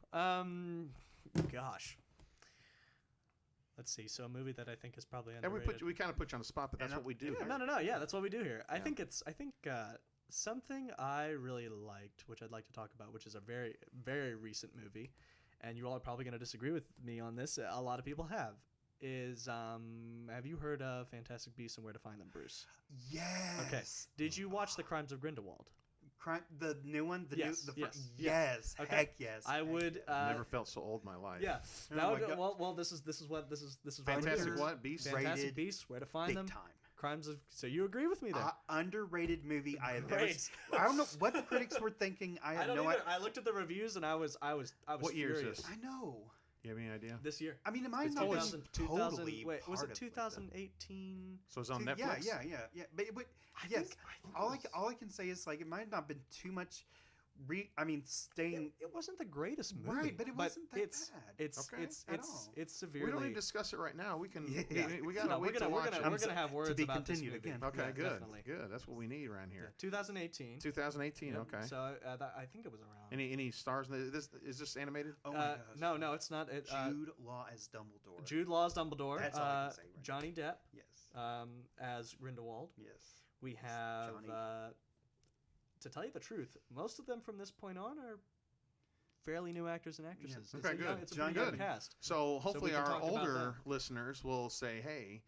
Gosh. Let's see. So a movie that I think is probably And underrated. we kind of put you on the spot, but that's And what we do. here. No. Yeah, that's what we do here. I Yeah. think something I really liked, which I'd like to talk about, which is a very, very recent movie, and you all are probably going to disagree with me on this. A lot of people have. Have you heard of Fantastic Beasts and Where to Find Them, Bruce? Yes. Okay. Did you watch The Crimes of Grindelwald? The new one. Yes, The yes, yes. Okay. Heck yes. I Heck would. yes. Never felt so old in my life. Yeah. Oh That my would, God. well. This is what Fantastic Under- what? Beast? Fantastic rated Beasts. Where to Find big Them? time. Crimes of. So you agree with me there? Underrated movie I have ever. Great. I don't know what the critics were thinking. I I have don't no either. idea. I looked at the reviews and I was What year is furious. this? I know. You have any idea? This year. I mean, it might It's not be 2000, totally. wait, was part it of, like, 2018? So it's on the- Netflix? Yeah. But I yes, think all I can say is like it might not have been too much staying It wasn't the greatest movie, right, but it wasn't that it's bad. Okay, at all. it's We severely. don't need to discuss it right now. We can. Yeah. We gotta No, wait to watch it. we're gonna have words be about this continued movie. again. Okay, Yeah, good. definitely. Good. That's what we need around Yeah, here. 2018. 2018. Yep. Okay. So I think it was around. Any stars? Is this animated? Oh my gosh. No, it's not. Jude Law as Dumbledore. Jude Law's Dumbledore. That's all I can say right Johnny Depp Yes. as Grindelwald. Yes. We have, Johnny. to tell you the truth, most of them from this point on are fairly new actors and actresses. Yeah. It's Okay, a young- good. It's a Johnny pretty young Good. cast. So hopefully can our talk about older listeners will say, "Hey,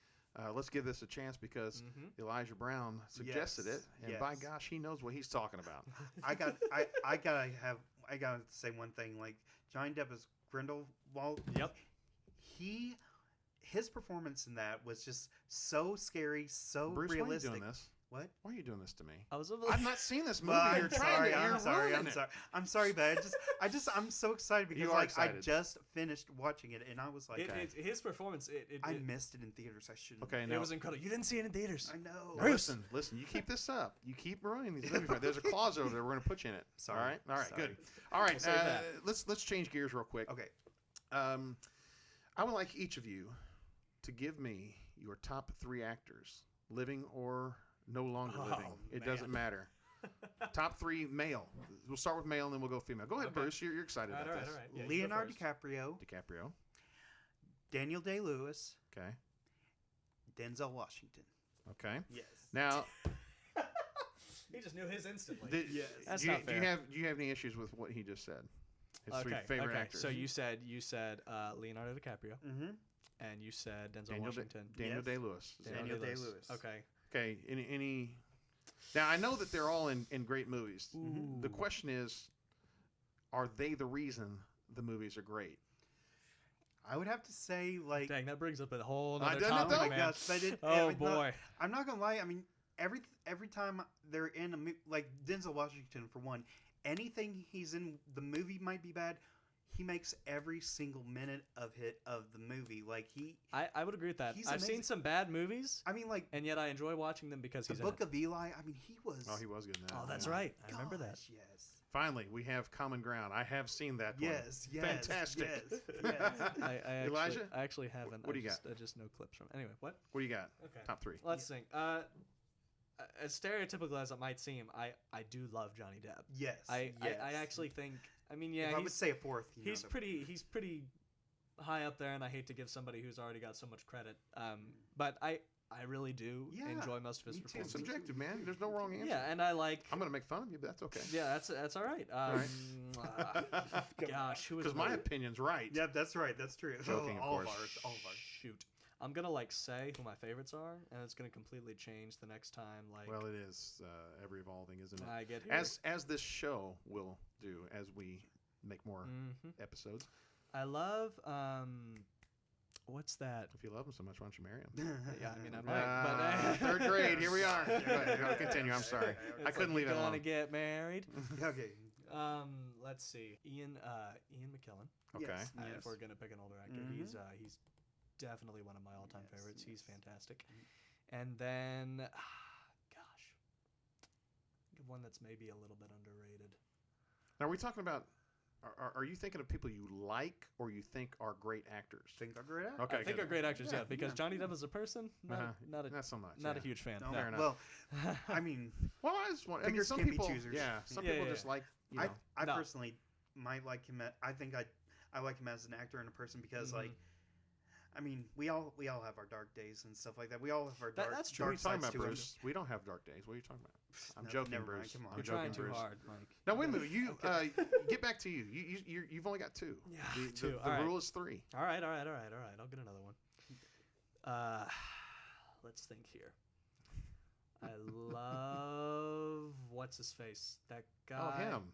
let's give this a chance," because Mhm. Elijah Brown suggested Yes. it, and by Yes. gosh, he knows what he's talking about. I gotta say one thing. Like Johnny Depp as Grindelwald. Yep. His performance in that was just so scary, so Bruce, realistic. why are you doing this? What? Why are you doing this to me? I was a I've not seen this movie. Well, You're trying to. You're ruining it. I'm sorry, but I'm so excited because You are like excited. I just finished watching it and I was like, his performance. I missed it in theaters. I shouldn't. Okay, It now was incredible. You didn't see it in theaters. I know. now listen. You keep this up. You keep ruining these movies. There's a clause over there. We're gonna put you in it. Sorry. All right. Sorry. Good. All right. We'll save that. Let's change gears real quick. Okay. I would like each of you to give me your top 3 actors, living or no longer Oh, living. It man. doesn't matter. Top 3 male. We'll start with male and then we'll go female. Go ahead, Okay. Bruce. You're excited All about right, this. all right. Yeah, you go Leonardo first. DiCaprio, DiCaprio. Daniel Day-Lewis, Okay. Denzel Washington. Okay. Yes. Now, He just knew his instantly. Yes. That's do you, not do you fair. have any issues with what he just said? His 3 favorite actors. So you said Leonardo DiCaprio, Mm-hmm. and you said Denzel Daniel Washington. Daniel Yes. Day-Lewis. Daniel Day-Lewis. Okay. Okay. Any? Now I know that they're all in great movies. Ooh. The question is, are they the reason the movies are great? I would have to say like Dang, that brings up a whole I other didn't topic, know. my man. gosh, but Oh no, boy. I'm not gonna lie. I mean, every time they're in a movie, like Denzel Washington for one, anything he's in the movie might be bad. He makes every single minute of the movie. Like I would agree with that. He's I've seen amazing. some bad movies, I mean, like and yet I enjoy watching them because the he's Book in it. of Eli. I mean, he was. Oh, he was good in that. Oh, that's Yeah. right. I remember that. Gosh, Yes. Finally, we have common ground. I have seen that one. Yes. Yes. Fantastic. Yes. Yes. Elijah? I actually haven't. What do I you just, I just know clips from. Anyway, what? What do you got? Okay. Top 3. Let's think. As stereotypical as it might seem, I do love Johnny Depp. Yes. I yes. actually think. I mean, yeah, If I would he's say a fourth. he's pretty high up there, and I hate to give somebody who's already got so much credit. But I really do Yeah, enjoy most of his me too. It's performances. subjective, man. There's no wrong answer. Yeah, and I like. I'm gonna make fun of you, but that's okay. Yeah, that's all right. Gosh, who is Because my opinion's right. Yep, that's right. That's true. Joking, of all course. Of ours. All of ours. Shoot, I'm gonna say who my favorites are, and it's gonna completely change the next time. Well, it is ever evolving, isn't it? I get here. As this show will do as we make more Mhm. episodes. I love what's that? If you love him so much, why don't you marry him? Yeah, I mean I might, but Third grade. Here we are. Go ahead, continue. I'm sorry. It's I couldn't leave it Gonna alone. get married. Okay. Let's see. Ian McKellen. Okay. Yes. If we're gonna pick an older actor, Mhm. he's definitely one of my all-time Yes, favorites. He's yes. fantastic. And then, gosh, think of one that's maybe a little bit underrated. Now, are we talking about? Are you thinking of people you like or you think are great actors? Think are great. Okay, I think good. are great actors, yeah, because yeah. Johnny Depp as a person, not Not so much. not yeah. a huge fan. No, Fair enough. Well, I mean, Well, I just want. I mean, Fingers some can be people. choosers. Yeah, some Yeah, people yeah, just yeah. like. You know, I No. personally might like him. I think I like him as an actor and a person because Mhm. like. I mean, we all have our dark days and stuff like that. We all have our That- dark. that's true. what are Dark you talking sides about, to Bruce? We don't have dark days. What are you talking about? I'm No, joking, never mind. Bruce. Come on. I'm You're joking, trying too Bruce. hard, Mike. Now wait a minute. You get back to you. You've only got 2. Yeah, The 2. the All right. rule is 3. All right. I'll get another one. Let's think here. I love what's his face? That guy. Oh, him.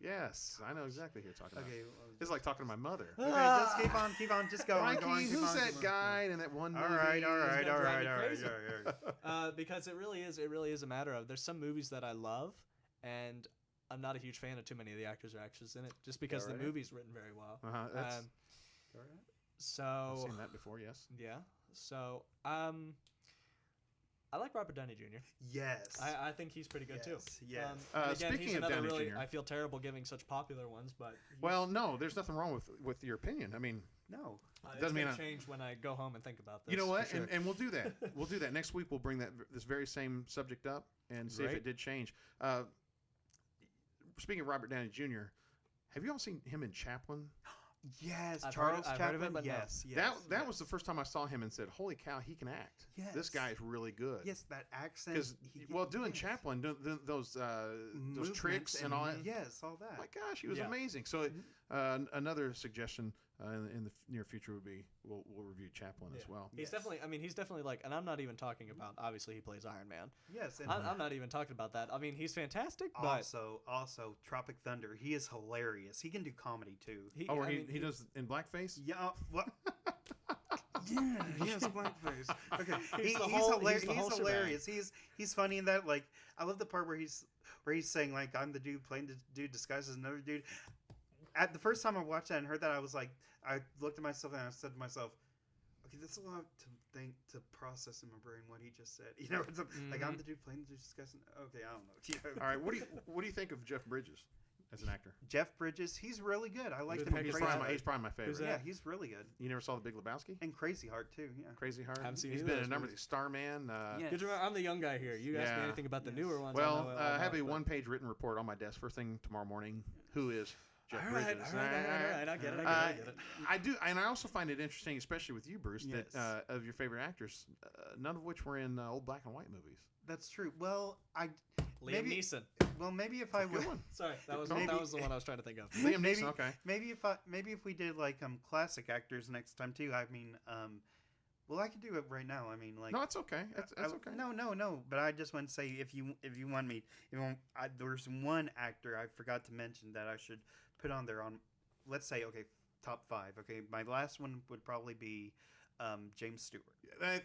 Yes, I know exactly who you're talking about. Okay. It's like talking to my mother. Okay, just keep on, just go on. Mikey, go on, keep who's on, that keep on. guy in that one movie? All right, all right, gonna all drive right, me all right, crazy. all right. Because it really is a matter of there's some movies that I love, and I'm not a huge fan of too many of the actors or actresses in it, just because the Alright. movie's written very well. That's, Alright. I've Um, Oh. So, seen that before. Yes. yeah. So, I like Robert Downey Jr. Yes. I think he's pretty good too. Yes. And again, Speaking he's of another Downey really, Jr. I feel terrible giving such popular ones, but Well, no, there's nothing wrong with your opinion. I mean, No. it's doesn't mean gonna change when I go home and think about this. you know what? for sure. And we'll do that. We'll do that next week. We'll bring this very same subject up and see if Great. it did change. Speaking of Robert Downey Jr., have you all seen him in Chaplin? Yes, I've Charles heard Chaplin. of it, but no. yes, yes. That was the first time I saw him and said, "Holy cow, he can act! Yes. This guy is really good." Yes, that accent. Because doing yes. Chaplin, those Movements tricks and all that. Yes, all that. My gosh, he was Yeah. amazing. So another suggestion in the near future would be we'll review Chaplin as well. He's definitely. I mean, he's definitely like, and I'm not even talking about. Obviously, he plays Iron Man. Yes, and I'm not even talking about that. I mean, he's fantastic, but also Tropic Thunder. He is hilarious. He can do comedy too. He does in blackface. Yeah. What? Yeah, he has blackface. Okay, He's the he's whole- hilarious. he's the He's whole hilarious. He's funny in that. Like, I love the part where he's saying like, "I'm the dude playing the dude disguised as another dude." At the first time I watched that and heard that, I was like, I looked at myself and I said to myself, "Okay, that's a lot to process in my brain what he just said." You know, it's like I'm the dude playing the dude disguised. Okay, I don't know. You know? All right, what do you think of Jeff Bridges as an actor? Jeff Bridges, he's really good. I like Good him. pick. in He's Crazy probably, Heart. he's probably my favorite. Who's that? Yeah, he's really good. You never saw The Big Lebowski? And Crazy Heart too. Yeah. Crazy Heart. Haven't seen He's either been of in a those number of these. Starman. Yeah. Good to remember, I'm the young guy here. You ask me Yeah. anything about the Yes. newer ones. Well, I I have a but- one-page written report on my desk first thing tomorrow morning. Who is Jeff All right, Bridges? all right. I get it. I get it. I do, and I also find it interesting, especially with you, Bruce, Yes. that of your favorite actors, none of which were in old black and white movies. That's true. Well, Liam Neeson. maybe if I would. Good one. Sorry, that was Maybe- the one I was trying to think of. Liam Maybe- Neeson. Okay. Maybe if we did like classic actors next time too. I mean, well, I could do it right now. I mean, like No, it's okay. It's okay. No. But I just want to say, if you want me, there's one actor I forgot to mention that I should put on there. On, let's say, okay, top 5. Okay, my last one would probably be James Stewart.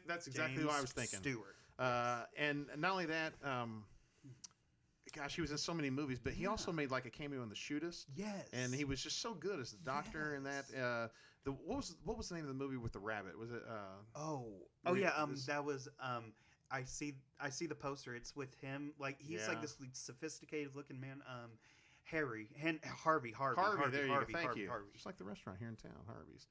That's exactly James what I was thinking. Stewart. And not only that, gosh, he was in so many movies, but he also made like a cameo in The Shootist. Yes. And he was just so good as the doctor in that. What was the name of the movie with the rabbit? Was it? That was I see the poster. It's with him. Like he's like this sophisticated looking man. Harvey. Harvey. There you go. Thank you. Harvey. Just like the restaurant here in town, Harvey's.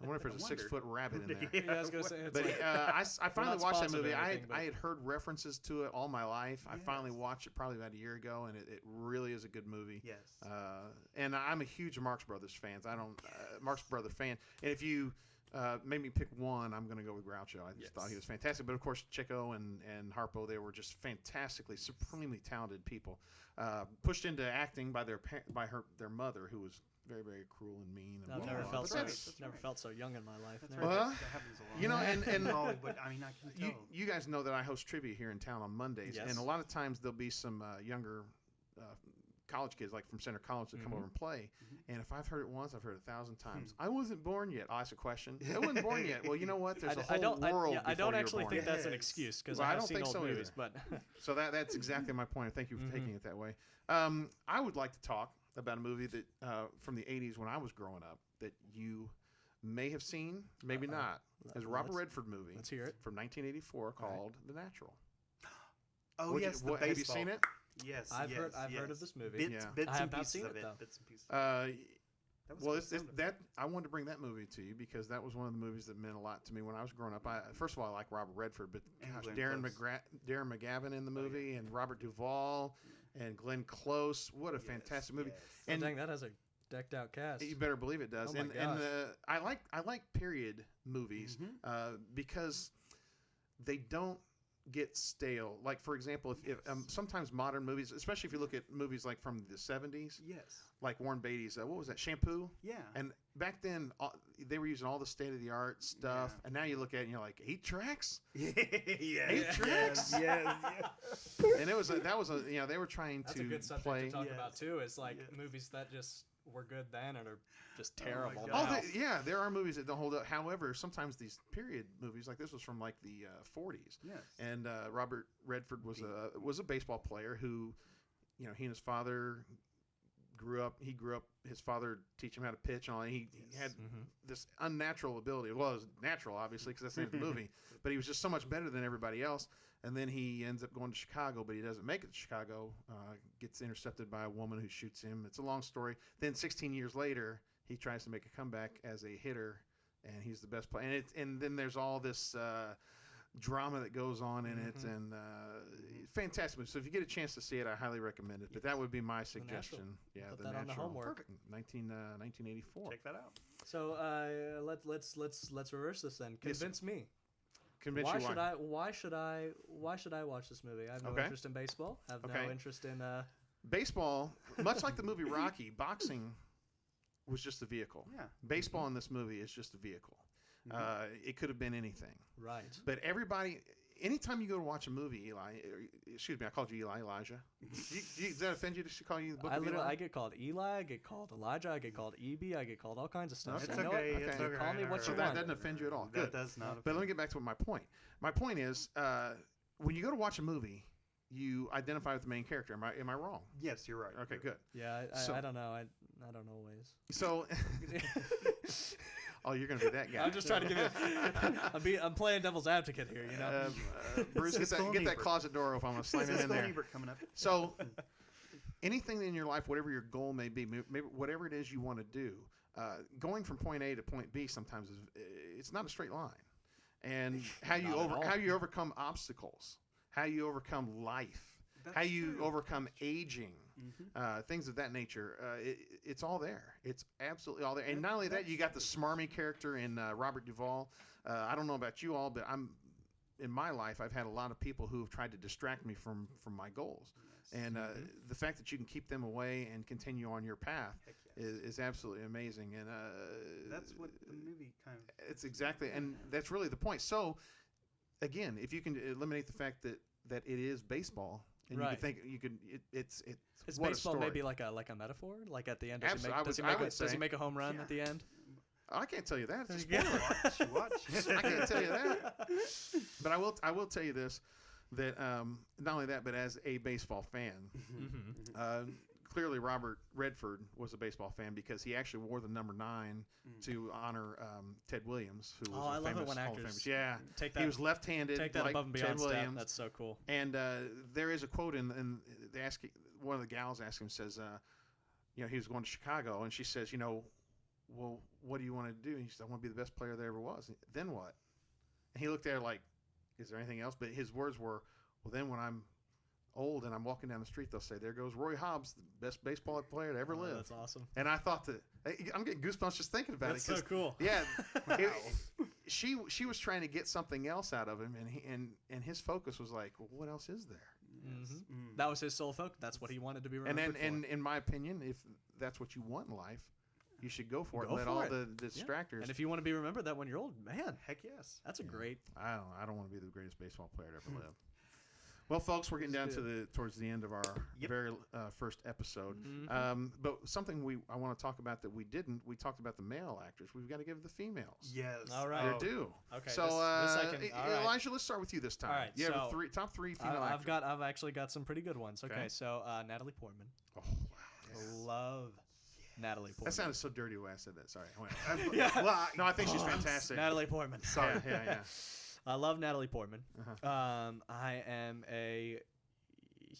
I wonder if there's a 6-foot rabbit in there. Yeah, I was gonna say. It's But like, I finally not watched that sponsored or movie. anything, but- I had heard references to it all my life. I finally Yes. watched it probably about a year ago, and it really is a good movie. Yes. And I'm a huge Marx Brothers fan. Marx Brothers fan. And if you made me pick one, I'm going to go with Groucho. I just thought he was fantastic. But of course, Chico and Harpo, they were just fantastically, supremely talented people. Pushed into acting by their mother, who was very, very cruel and mean. And I've blah, never blah, felt blah. so But never felt so young in my life. That's never. right. Well, that happens a lot. you know, and Hollywood. I mean, I can tell. you guys know that I host trivia here in town on Mondays, Yes. and a lot of times there'll be some younger college kids, like from Center College, that come over and play. And if I've heard it once, I've heard it 1,000 times. I wasn't born yet. I'll ask a question. I wasn't born yet. Well, you know what? There's a whole world. I don't before actually you're think born. that's an Yes. excuse because Well, I I have don't seen think old so movies, either. but So that's exactly my point. Thank you for taking it that way. I would like to talk about a movie that from the 80s when I was growing up that you may have seen, maybe not. It's a Robert Redford movie. let's hear it. From 1984 called The Natural. Oh yes, the have you baseball. seen it? Yes, I've yes, heard yes. of this movie. Bits, Yeah. bits I have and not pieces seen of it, it. though. Bits and pieces. That was Well, a it's good sound that I wanted to bring that movie to you because that was one of the movies that meant a lot to me when I was growing up. First of all, I like Robert Redford, but And gosh, Glenn Darren McGavin in the movie, and Robert Duvall, and Glenn Close. What a fantastic movie! yes. Oh, And dang, that has a decked out cast. you better believe it does. Oh my and gosh. I like period movies because they don't get stale. Like for example, if sometimes modern movies, especially if you look at movies like from the 70s, Yes. like Warren Beatty's what was that, Shampoo? Yeah. And back then they were using all the state of the art stuff, Yeah. and now you look at it and you're like 8 tracks, yes. 8 tracks. Yes. And they were trying That's to a good subject play. to talk Yes. about too. Is like Yes. movies that just were good then and are just Oh my terrible God. now. There are movies that don't hold up. However, sometimes these period movies, like this was from like the 40s, Yes. and Robert Redford was a baseball player who, he and his father grew up. His father teach him how to pitch and all. He had Mm-hmm. this unnatural ability. Well, it was natural, obviously, because that's the name of the movie. But he was just so much better than everybody else. And then he ends up going to Chicago, but he doesn't make it to Chicago. Gets intercepted by a woman who shoots him. It's a long story. Then 16 years later, he tries to make a comeback as a hitter, and he's the best player. And then there's all this drama that goes on in it, and fantastic. So if you get a chance to see it, I highly recommend it. But that would be my suggestion. Yeah, Put The that on the Natural. homework. Perfect. 1984. Check that out. So let's reverse this then. Yes, sir. Convince me. Convince Why you should I? Why should I watch this movie? I have no Okay. interest in baseball. I have Okay. no interest in. Baseball, much like the movie Rocky, boxing was just a vehicle. Yeah. Baseball in this movie is just a vehicle. It could have been anything. Right. But anytime you go to watch a movie, excuse me, I called you Elijah. Does that offend you to call you the Book of Eli? I get called Eli. I get called Elijah. I get called EB. I get called all kinds of stuff. Okay. So It's you know what? okay. It's Okay. okay. Call me what So you that want. doesn't offend you at all. That Good. does not. But let me get back to my point. My point is, when you go to watch a movie, you identify with the main character. Am I wrong? Yes, you're right. Okay, good. Yeah, So- I don't know. I don't know ways. So, oh, you're going to be that guy. I'm just trying to give you. I'm playing devil's advocate here. You know. Bruce, get Siskel and that Ebert. closet door open. I'm going to slam him in Siskel there. and Ebert coming up. So, anything in your life, whatever your goal may be, maybe whatever it is you want to do, going from point A to point B sometimes it's not a straight line, and how you Not at all. how you overcome obstacles, how you overcome life, That's how you true. overcome aging, Mm-hmm. things of that nature. It's all there. It's absolutely all there. And not only that, you got the smarmy character in Robert Duvall. I don't know about you all, but in my life, I've had a lot of people who have tried to distract me from my goals. And the fact that you can keep them away and continue on your path Heck yes. is absolutely amazing. And That's what the movie kind of. it's exactly, and that's really the point. So, again, if you can eliminate the fact that it is baseball, and you Right. can think you could, it's Is what a baseball story. maybe like a metaphor? Like at the end, does he Absolutely. does he make a home run Yeah. at the end? I can't tell you that. It's a Yeah. spoiler. Watch. I can't tell you that. But I will tell you this, that not only that, but as a baseball fan, Mm-hmm. clearly Robert Redford was a baseball fan because he actually wore the number 9 to honor Ted Williams, who was Oh, I a love it famous when Hall of actors Famer. Yeah, take that. he was left-handed, Take that like above and Ted beyond step. Williams. That's so cool. And there is a quote, and they ask one of the gals asked him, says, he was going to Chicago, and she says, well, what do you want to do? And he said, I want to be the best player there ever was. Then what? And he looked at her like, is there anything else? But his words were, well, then when I'm old and I'm walking down the street, they'll say, there goes Roy Hobbs, the best baseball player to ever live. That's awesome. And I thought I'm getting goosebumps just thinking about That's it. so cool. Yeah, she was trying to get something else out of him, and his focus was like, well, what else is there? Mm-hmm. That was his sole focus. That's what he wanted to be remembered And for. in my opinion, if that's what you want in life, you should go for it. Go Let for all it. the Yeah. distractors. And if you want to be remembered that when you're old, man, Heck yes. that's a great. I don't want to be the greatest baseball player to ever live. Well, folks, we're getting down towards the end of our very first episode. Mhm. But something I want to talk about that we didn't. We talked about the male actors. We've got to give the females. Yes. All right. They're due. Okay, So, this I can- all right. Elijah, let's start with you this time. All right, You have so top three female actors. I've actually got some pretty good ones. Okay, Okay. so Natalie Portman. Oh, wow. Love Natalie Portman. That sounded so dirty when I said that. Sorry. Yeah. Well, No, I think she's fantastic. Natalie Portman. Sorry. Yeah. I love Natalie Portman. Uh-huh. I am a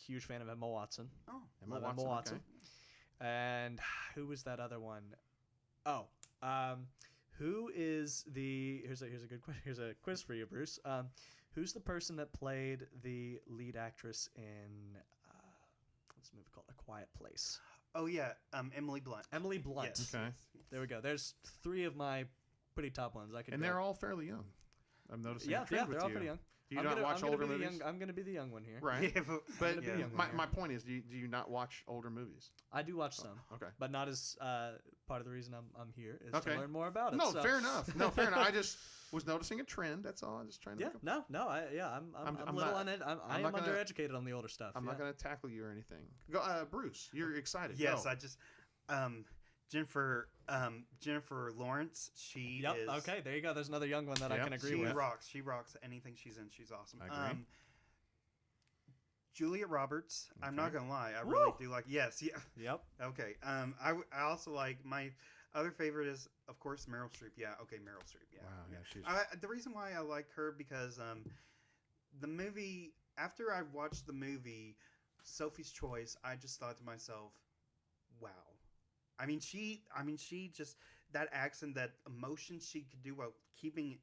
huge fan of Emma Watson. Oh. Love Emma Watson. And who was that other one? Oh, who is the? Here's a good question. Here's a quiz for you, Bruce. Who's the person that played the lead actress in what's the movie called? A Quiet Place. Oh yeah. Emily Blunt. Emily Blunt. Yes. Okay. There we go. There's 3 of my pretty top ones. I could. And go. they're all fairly young. I'm noticing. Yeah, a trend with they're all you. pretty young. Do you not watch older movies? I'm gonna be the young one here. Right. Yeah, But gonna be the young one my, here. my point is, do you not watch older movies? I do watch some, Okay. but not as part of the reason I'm here is Okay. to learn more about it. No, so. fair enough. No, fair enough. I just was noticing a trend. That's all. I'm just trying to. Yeah, look no, I'm I'm little not- on it. I not am gonna- undereducated on the older stuff. I'm yeah. not going to tackle you or anything. Go, Bruce. You're excited. Yes, Go. I just Jennifer Lawrence. She Yep. is. Okay, there you go. There's another young one that I Yep. can agree She with. rocks. She rocks anything she's in. She's awesome. I agree. Julia Roberts. I'm not Okay. gonna lie, I Woo! really do like. Yes, yeah. Yep. Okay. I also like my other favorite is of course Meryl Streep. Yeah. Okay, Meryl Streep. Yeah. Wow, yeah, she's The reason why I like her because the movie after I watched the movie Sophie's Choice, I just thought to myself, wow. She just that accent, that emotion she could do while keeping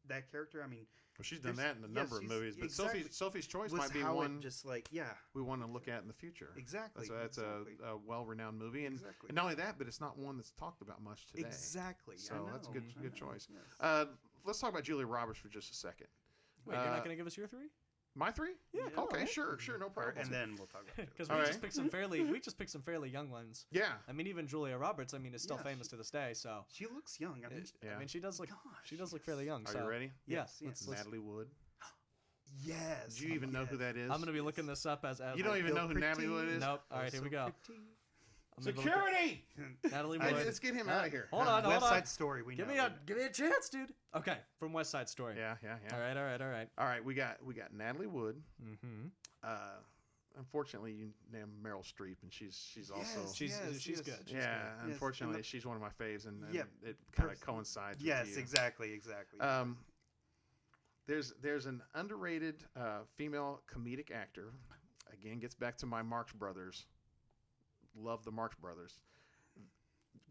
that character. I mean, well, she's done there's- that in a yes, number of she's- movies, but exactly. Sophie's Choice was might be how one it just like yeah, we want to look at in the future. exactly. That's exactly. a well-renowned movie, and exactly. not only that, but it's not one that's talked about much today. Exactly. So I know, that's a good I good know, choice. yes. Let's talk about Julia Roberts for just a second. Wait, you're Uh, not gonna give us your 3? My 3? Yeah. Yeah. come on, Okay, man. sure, no problem. And then we'll talk about it. Because All we right. just picked some fairly young ones. Yeah, I mean, even Julia Roberts. I mean, is still Yeah, famous to this day. So She looks young. I mean, Yeah. I mean, she does look fairly young. are so you ready? Yes. Yes, let's- Natalie Wood. yes. Do you even know who that is? I'm gonna be looking this up as You don't even feel know who Natalie pretty. Wood is? Nope. All right, here we go. I'm gonna look Security! at Natalie Hey, Wood. let's get him out of here. Hold on, hold West on. Side Story. We Give know. me a chance, dude. Okay, from West Side Story. Yeah. All right. All right, we got Natalie Wood. Mm-hmm. Unfortunately, you named Meryl Streep, and she's also Yes, She's yes, she's yes. good. She's yeah. Yes, Unfortunately, and the- she's one of my faves, and Yeah, it kind of pers- coincides. Yes, with you. exactly. There's an underrated female comedic actor. Again, gets back to my Marx Brothers. Love the Marx Brothers.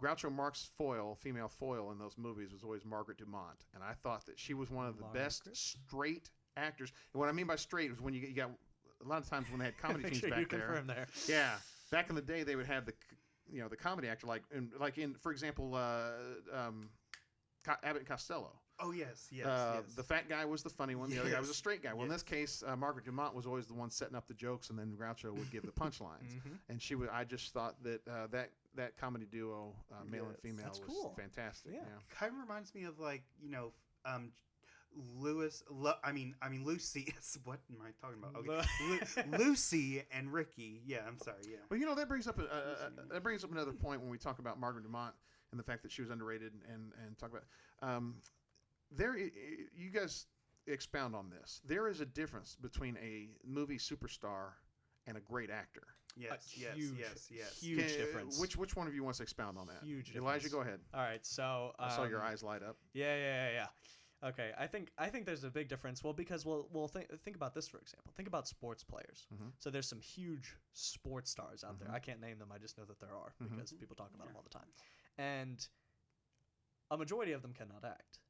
Groucho Marx's female foil in those movies was always Margaret Dumont, and I thought that she was one of the best Margaret? straight actors. And what I mean by straight is when you got a lot of times when they had comedy Make teams sure back you there. confirm there. Yeah, back in the day, they would have the comedy actor like in for example, Abbott and Costello. Oh yes. The fat guy was the funny one. The other guy was a straight guy. Well, in Yes. this case, Margaret Dumont was always the one setting up the jokes, and then Groucho would give the punchlines. Mhm. And she would. I just thought that that comedy duo, male and Yes. female, That's was cool. fantastic. Yeah. Kind of reminds me of like Lucy. What am I talking about? Okay. Lucy and Ricky. Yeah, I'm sorry. Yeah. Well, that brings up another point when we talk about Margaret Dumont and the fact that she was underrated, and talk about you guys expound on this. There is a difference between a movie superstar and a great actor. Yes. huge, Yes. huge difference. Which one of you wants to expound on that? Huge Elijah, difference. go ahead. All right, so I saw your eyes light up. Yeah. Okay, I think there's a big difference. Well, because we'll think about this for example. Think about sports players. Mhm. So there's some huge sports stars out there. Mhm. I can't name them. I just know that there are Mhm. because people talk about them all the time, and a majority of them cannot act.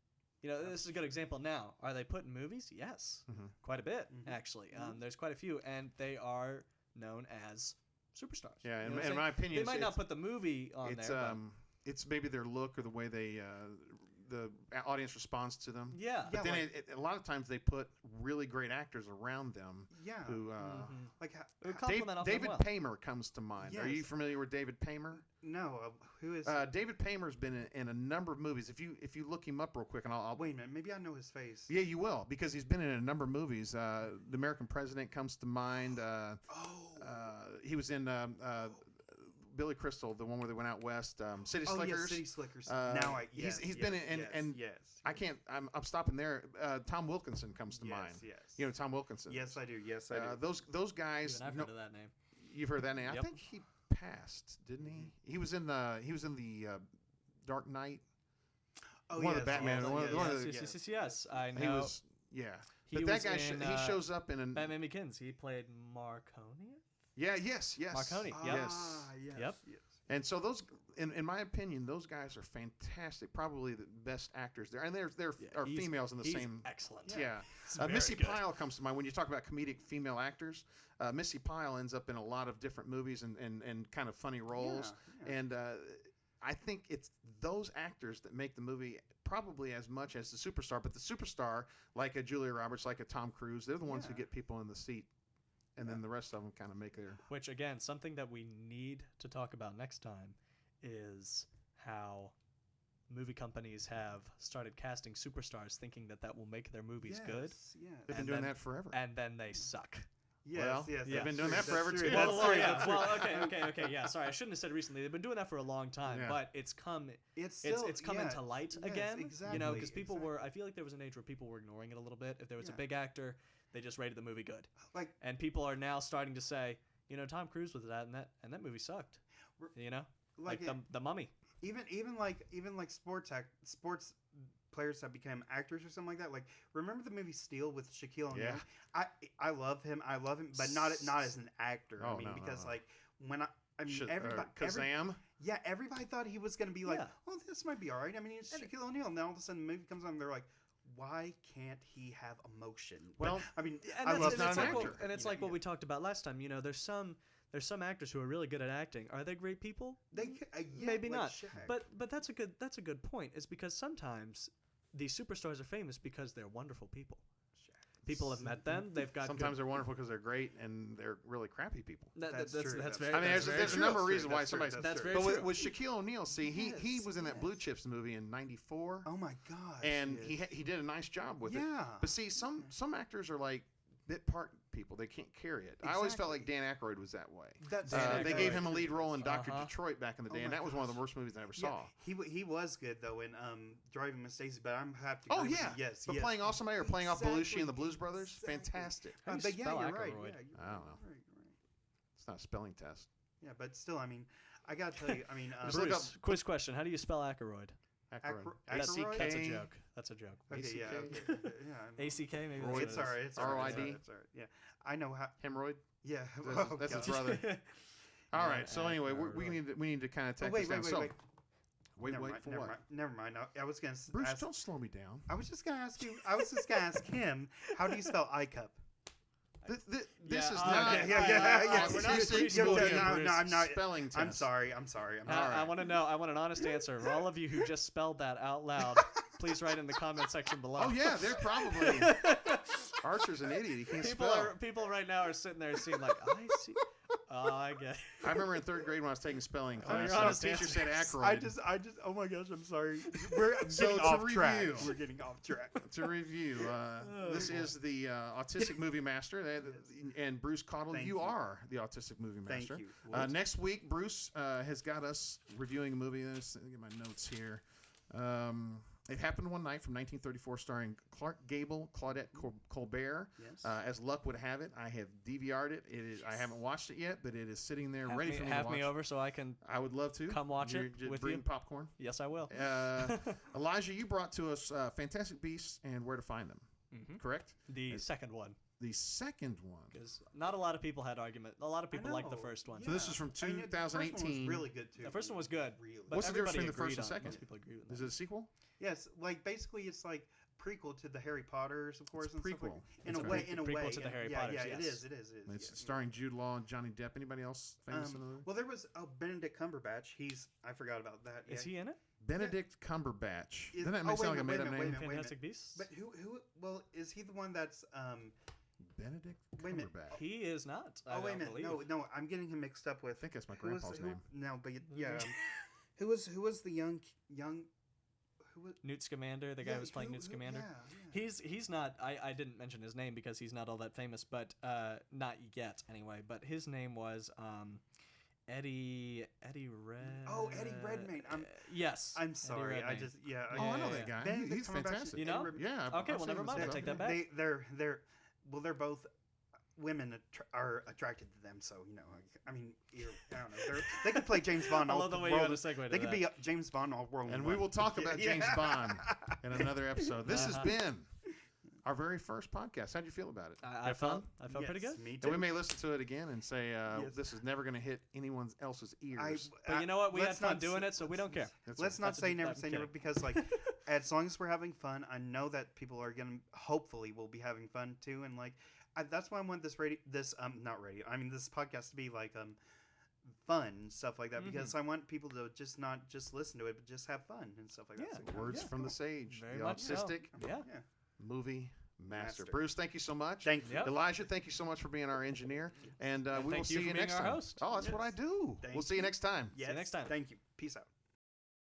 This is a good example. Now, are they put in movies? Yes, Mhm. quite a bit Mhm. actually. Mhm. There's quite a few, and they are known as superstars. Yeah, You in, know what I'm in saying? my opinion, They might not put the movie on it's there. But it's maybe their look or the way the audience responds to them. yeah. But then like- a lot of times they put really great actors around them Yeah. who. Mhm. Like It would Dave, complement off them David well. Paymer comes to mind. Are you Yes. familiar with David Paymer? no. Who is? David Paymer's been in a number of movies. If you look him up real quick, and I'll Wait a minute. Maybe I know his face. yeah, you will because he's been in a number of movies. The American President comes to mind. Oh. He was in Billy Crystal, the one where they went out west. City Oh Slickers. yes, City Slickers. Uh, Now I. he's Yes, been yes, in- yes, and yes. I can't. I'm stopping there. Tom Wilkinson comes to yes, mind. Yes. You know Tom Wilkinson. Yes, I do. Yes, I do. Those guys. Even I've heard of that name. You've heard that name. I Yep. think he passed, didn't he? He was in the Dark Knight. Oh, one of the yes, Batman- yes, one of the- yes, one of the- Yes. I know. He was yeah. He But that was guy in, he shows up in an Batman Begins. He played Marconi. yes. Marconi, Ah, yep. yes. Yep. Yes. And so those, in my opinion, those guys are fantastic. Probably the best actors there, and there are he's- females in the he's same. excellent. Yeah, He's very Missy good. Pyle comes to mind when you talk about comedic female actors. Missy Pyle ends up in a lot of different movies and kind of funny roles, Yeah. and I think it's those actors that make the movie probably as much as the superstar. But the superstar, like a Julia Roberts, like a Tom Cruise, they're the ones who Yeah. get people in the seat, and then the rest of them kind of make their. Which again, something that we need to talk about next time is how movie companies have started casting superstars thinking that will make their movies good, Yes. They've been And doing then- that forever. and then they suck. Well, yes, they've that's been doing true, that forever that's too. true, Well, that's well, true, yeah. that's true. Well, okay. Yeah, sorry. I shouldn't have said recently. They've been doing that for a long time, Yeah. but it's come. It's still, It's come yeah, into light yes, again. exactly, You know, because people exactly. were. I feel like there was an age where people were ignoring it a little bit. If there was a Yeah. big actor, they just rated the movie good. Like, And people are now starting to say, you know, Tom Cruise was that, and that movie sucked. You know, like the Mummy. even like sports players that became actors or something like that. Like, remember the movie Steel with Shaquille O'Neal? Yeah. I love him, but not as an actor. Oh, I mean, no, because no. like when I mean everybody Kazam. everybody thought he was gonna be like, Yeah. oh, this might be all right. I mean, it's Shaquille O'Neal, and then all of a sudden the movie comes on, and they're like, why can't he have emotion? Well, I mean, And I that's- love and not it's an like actor. what, and it's like what we talked about last time. You know, there's some actors who are really good at acting. Are they great people? Maybe like not. Shaq. But that's a good point. Is because sometimes these superstars are famous because they're wonderful people. People have met them. They've got Sometimes they're wonderful because they're great, and they're really crappy people. That's true. That's That's very. I mean, that's very there's a true. number of That's reasons true, why that's true, somebody's. That's very But true. with Shaquille O'Neal, see, he Yes, was in that Blue yes. Chips movie in '94, Oh my gosh. and yes. he did a nice job with it. Yeah. But see, some actors are like bit part people; they can't carry it. I always felt like Dan Aykroyd was that way. That's They gave him a lead role in Doctor Uh-huh. Detroit back in the day, Oh and my that was one of the gosh. worst movies I ever Yeah, saw. he was good though in Driving Miss Daisy, but I'm have to. Oh agree with yeah, you. Yes, but yes. playing off somebody or playing off Belushi and the Blues Exactly, Brothers, exactly. fantastic. How do you But yeah, spell you're right. Aykroyd? Yeah, you're I don't know. Right, It's not a spelling test. Yeah, but still, I mean, I gotta tell you, I mean, Just look Bruce, quiz question: how do you spell Aykroyd? Aykroyd. That's, Aykroyd? that's a joke. That's a joke. okay, ACK? yeah, okay, yeah. ACK maybe. Royd. that's It's what all it right. It's all right. It's all ROID? right. It's all right. Yeah, I know how. Hemorrhoid. Yeah, That's his God. brother. is. All Yeah, right. So anyway, we need to kind of Oh, take wait, this down. wait, So wait. wait Never wait mind, for never what? mind. Never mind. I was gonna Bruce, ask. don't slow me down. I was just gonna ask you. I was just gonna ask him. How do you spell iCup? This Yeah, is okay, not yeah. We're not autistic appreciating movie it, no, I'm not. spelling test. I'm sorry. I'm sorry. I right. want to know. I want an honest answer. For all of you who just spelled that out loud, please write in the comment section below. Oh yeah, they're probably Archer's an idiot. He can't spell. People right now are sitting there seeing like, I see. Oh, I get it. I remember in third grade when I was taking spelling Oh, your class, honest the teacher said answer. Aykroyd. I just. Oh my gosh. I'm sorry. We're So getting to off track. review. We're getting off track. To review, this is the Autistic Movie Master, and Bruce Cottle, Thank you you. are the Autistic Movie Thank Master. you. Next week, Bruce has got us reviewing a movie. Let me get my notes here. It Happened One Night from 1934, starring Clark Gable, Claudette Colbert. Yes. As luck would have it, I have DVR'd it. I haven't watched it yet, but it is sitting there Have ready me, for me have to watch. me over so I can. I would love to. Come watch You're it just with bring you. popcorn. Yes, I will. Elijah, you brought to us Fantastic Beasts and Where to Find Them, Mhm. correct? The second one, The second one. because not a lot of people had argument. A lot of people liked the know. first one. So this is from I mean, the first one was 2018. really good too. The first one was good. Really. But What's the difference everybody between the first agreed and on- second? Most people agree with Is that. it a sequel? Yes, like basically it's like prequel to the Harry Potters, of course. It's and stuff like- prequel. in It's a a way, pre- in a prequel way. to the yeah, Harry yeah, Potters, Yeah, yes. it is. It's yeah. starring Jude Law and Johnny Depp. Anybody else famous in the movie? Well, there was Benedict Cumberbatch. I forgot about that. Is yeah. he in it? Benedict Cumberbatch. Is- Doesn't that oh, make wait sound like a a minute, made-up wait a name? minute, wait a minute. Fantastic Beasts. But who? Well, is he the one that's Benedict Wait a minute. Cumberbatch. He is not. I Oh wait a don't minute. believe. No, I'm getting him mixed up with. I think that's my who was- grandpa's who- name. No, but yeah. Who was the young? Who was? Newt Scamander, the guy who was playing Newt Scamander. Yeah. He's not. I didn't mention his name because he's not all that famous, but not yet anyway. But his name was Eddie Red. Oh, Eddie Redmayne. Yes. I'm Eddie sorry. I Redmayne. just yeah. Oh, I know that guy. Benedict He's Cumberbatch- fantastic. You know? Eddie Redmayne. Yeah. Okay, well, never mind. I take that back. They're both women are attracted to them. So I mean, I don't know. They could play James Bond. I all love the way world, you had to segue to They could that. be James Bond all world. And in we one. will talk about Yeah. James Bond in another episode. This has Uh-huh. been our very first podcast. How'd you feel about it? I Have fun? felt pretty Yes, good. Me And we too. may listen to it again and say Yes. this is never going to hit anyone else's ears. But you know what? We had let's fun not doing s- it, so we don't care. That's Let's it. not That's say a- never I'm say never kidding. because as long as we're having fun, I know that people are gonna hopefully will be having fun too, and that's why I want this not radio. I mean this podcast to be fun and stuff like that because I want people to not just listen to it but just have fun and stuff like Yeah. that. So, Words yeah, from cool. the sage. Very the much so. Autistic Yeah. Yeah. Movie Master. Master. Bruce, thank you so much. Thank you. Yep. Elijah, thank you so much for being our engineer. And we will thank see you you for being next our time. host. Oh, that's what I do. Thank We'll see you next time. Yes. next time. Thank you. Peace out.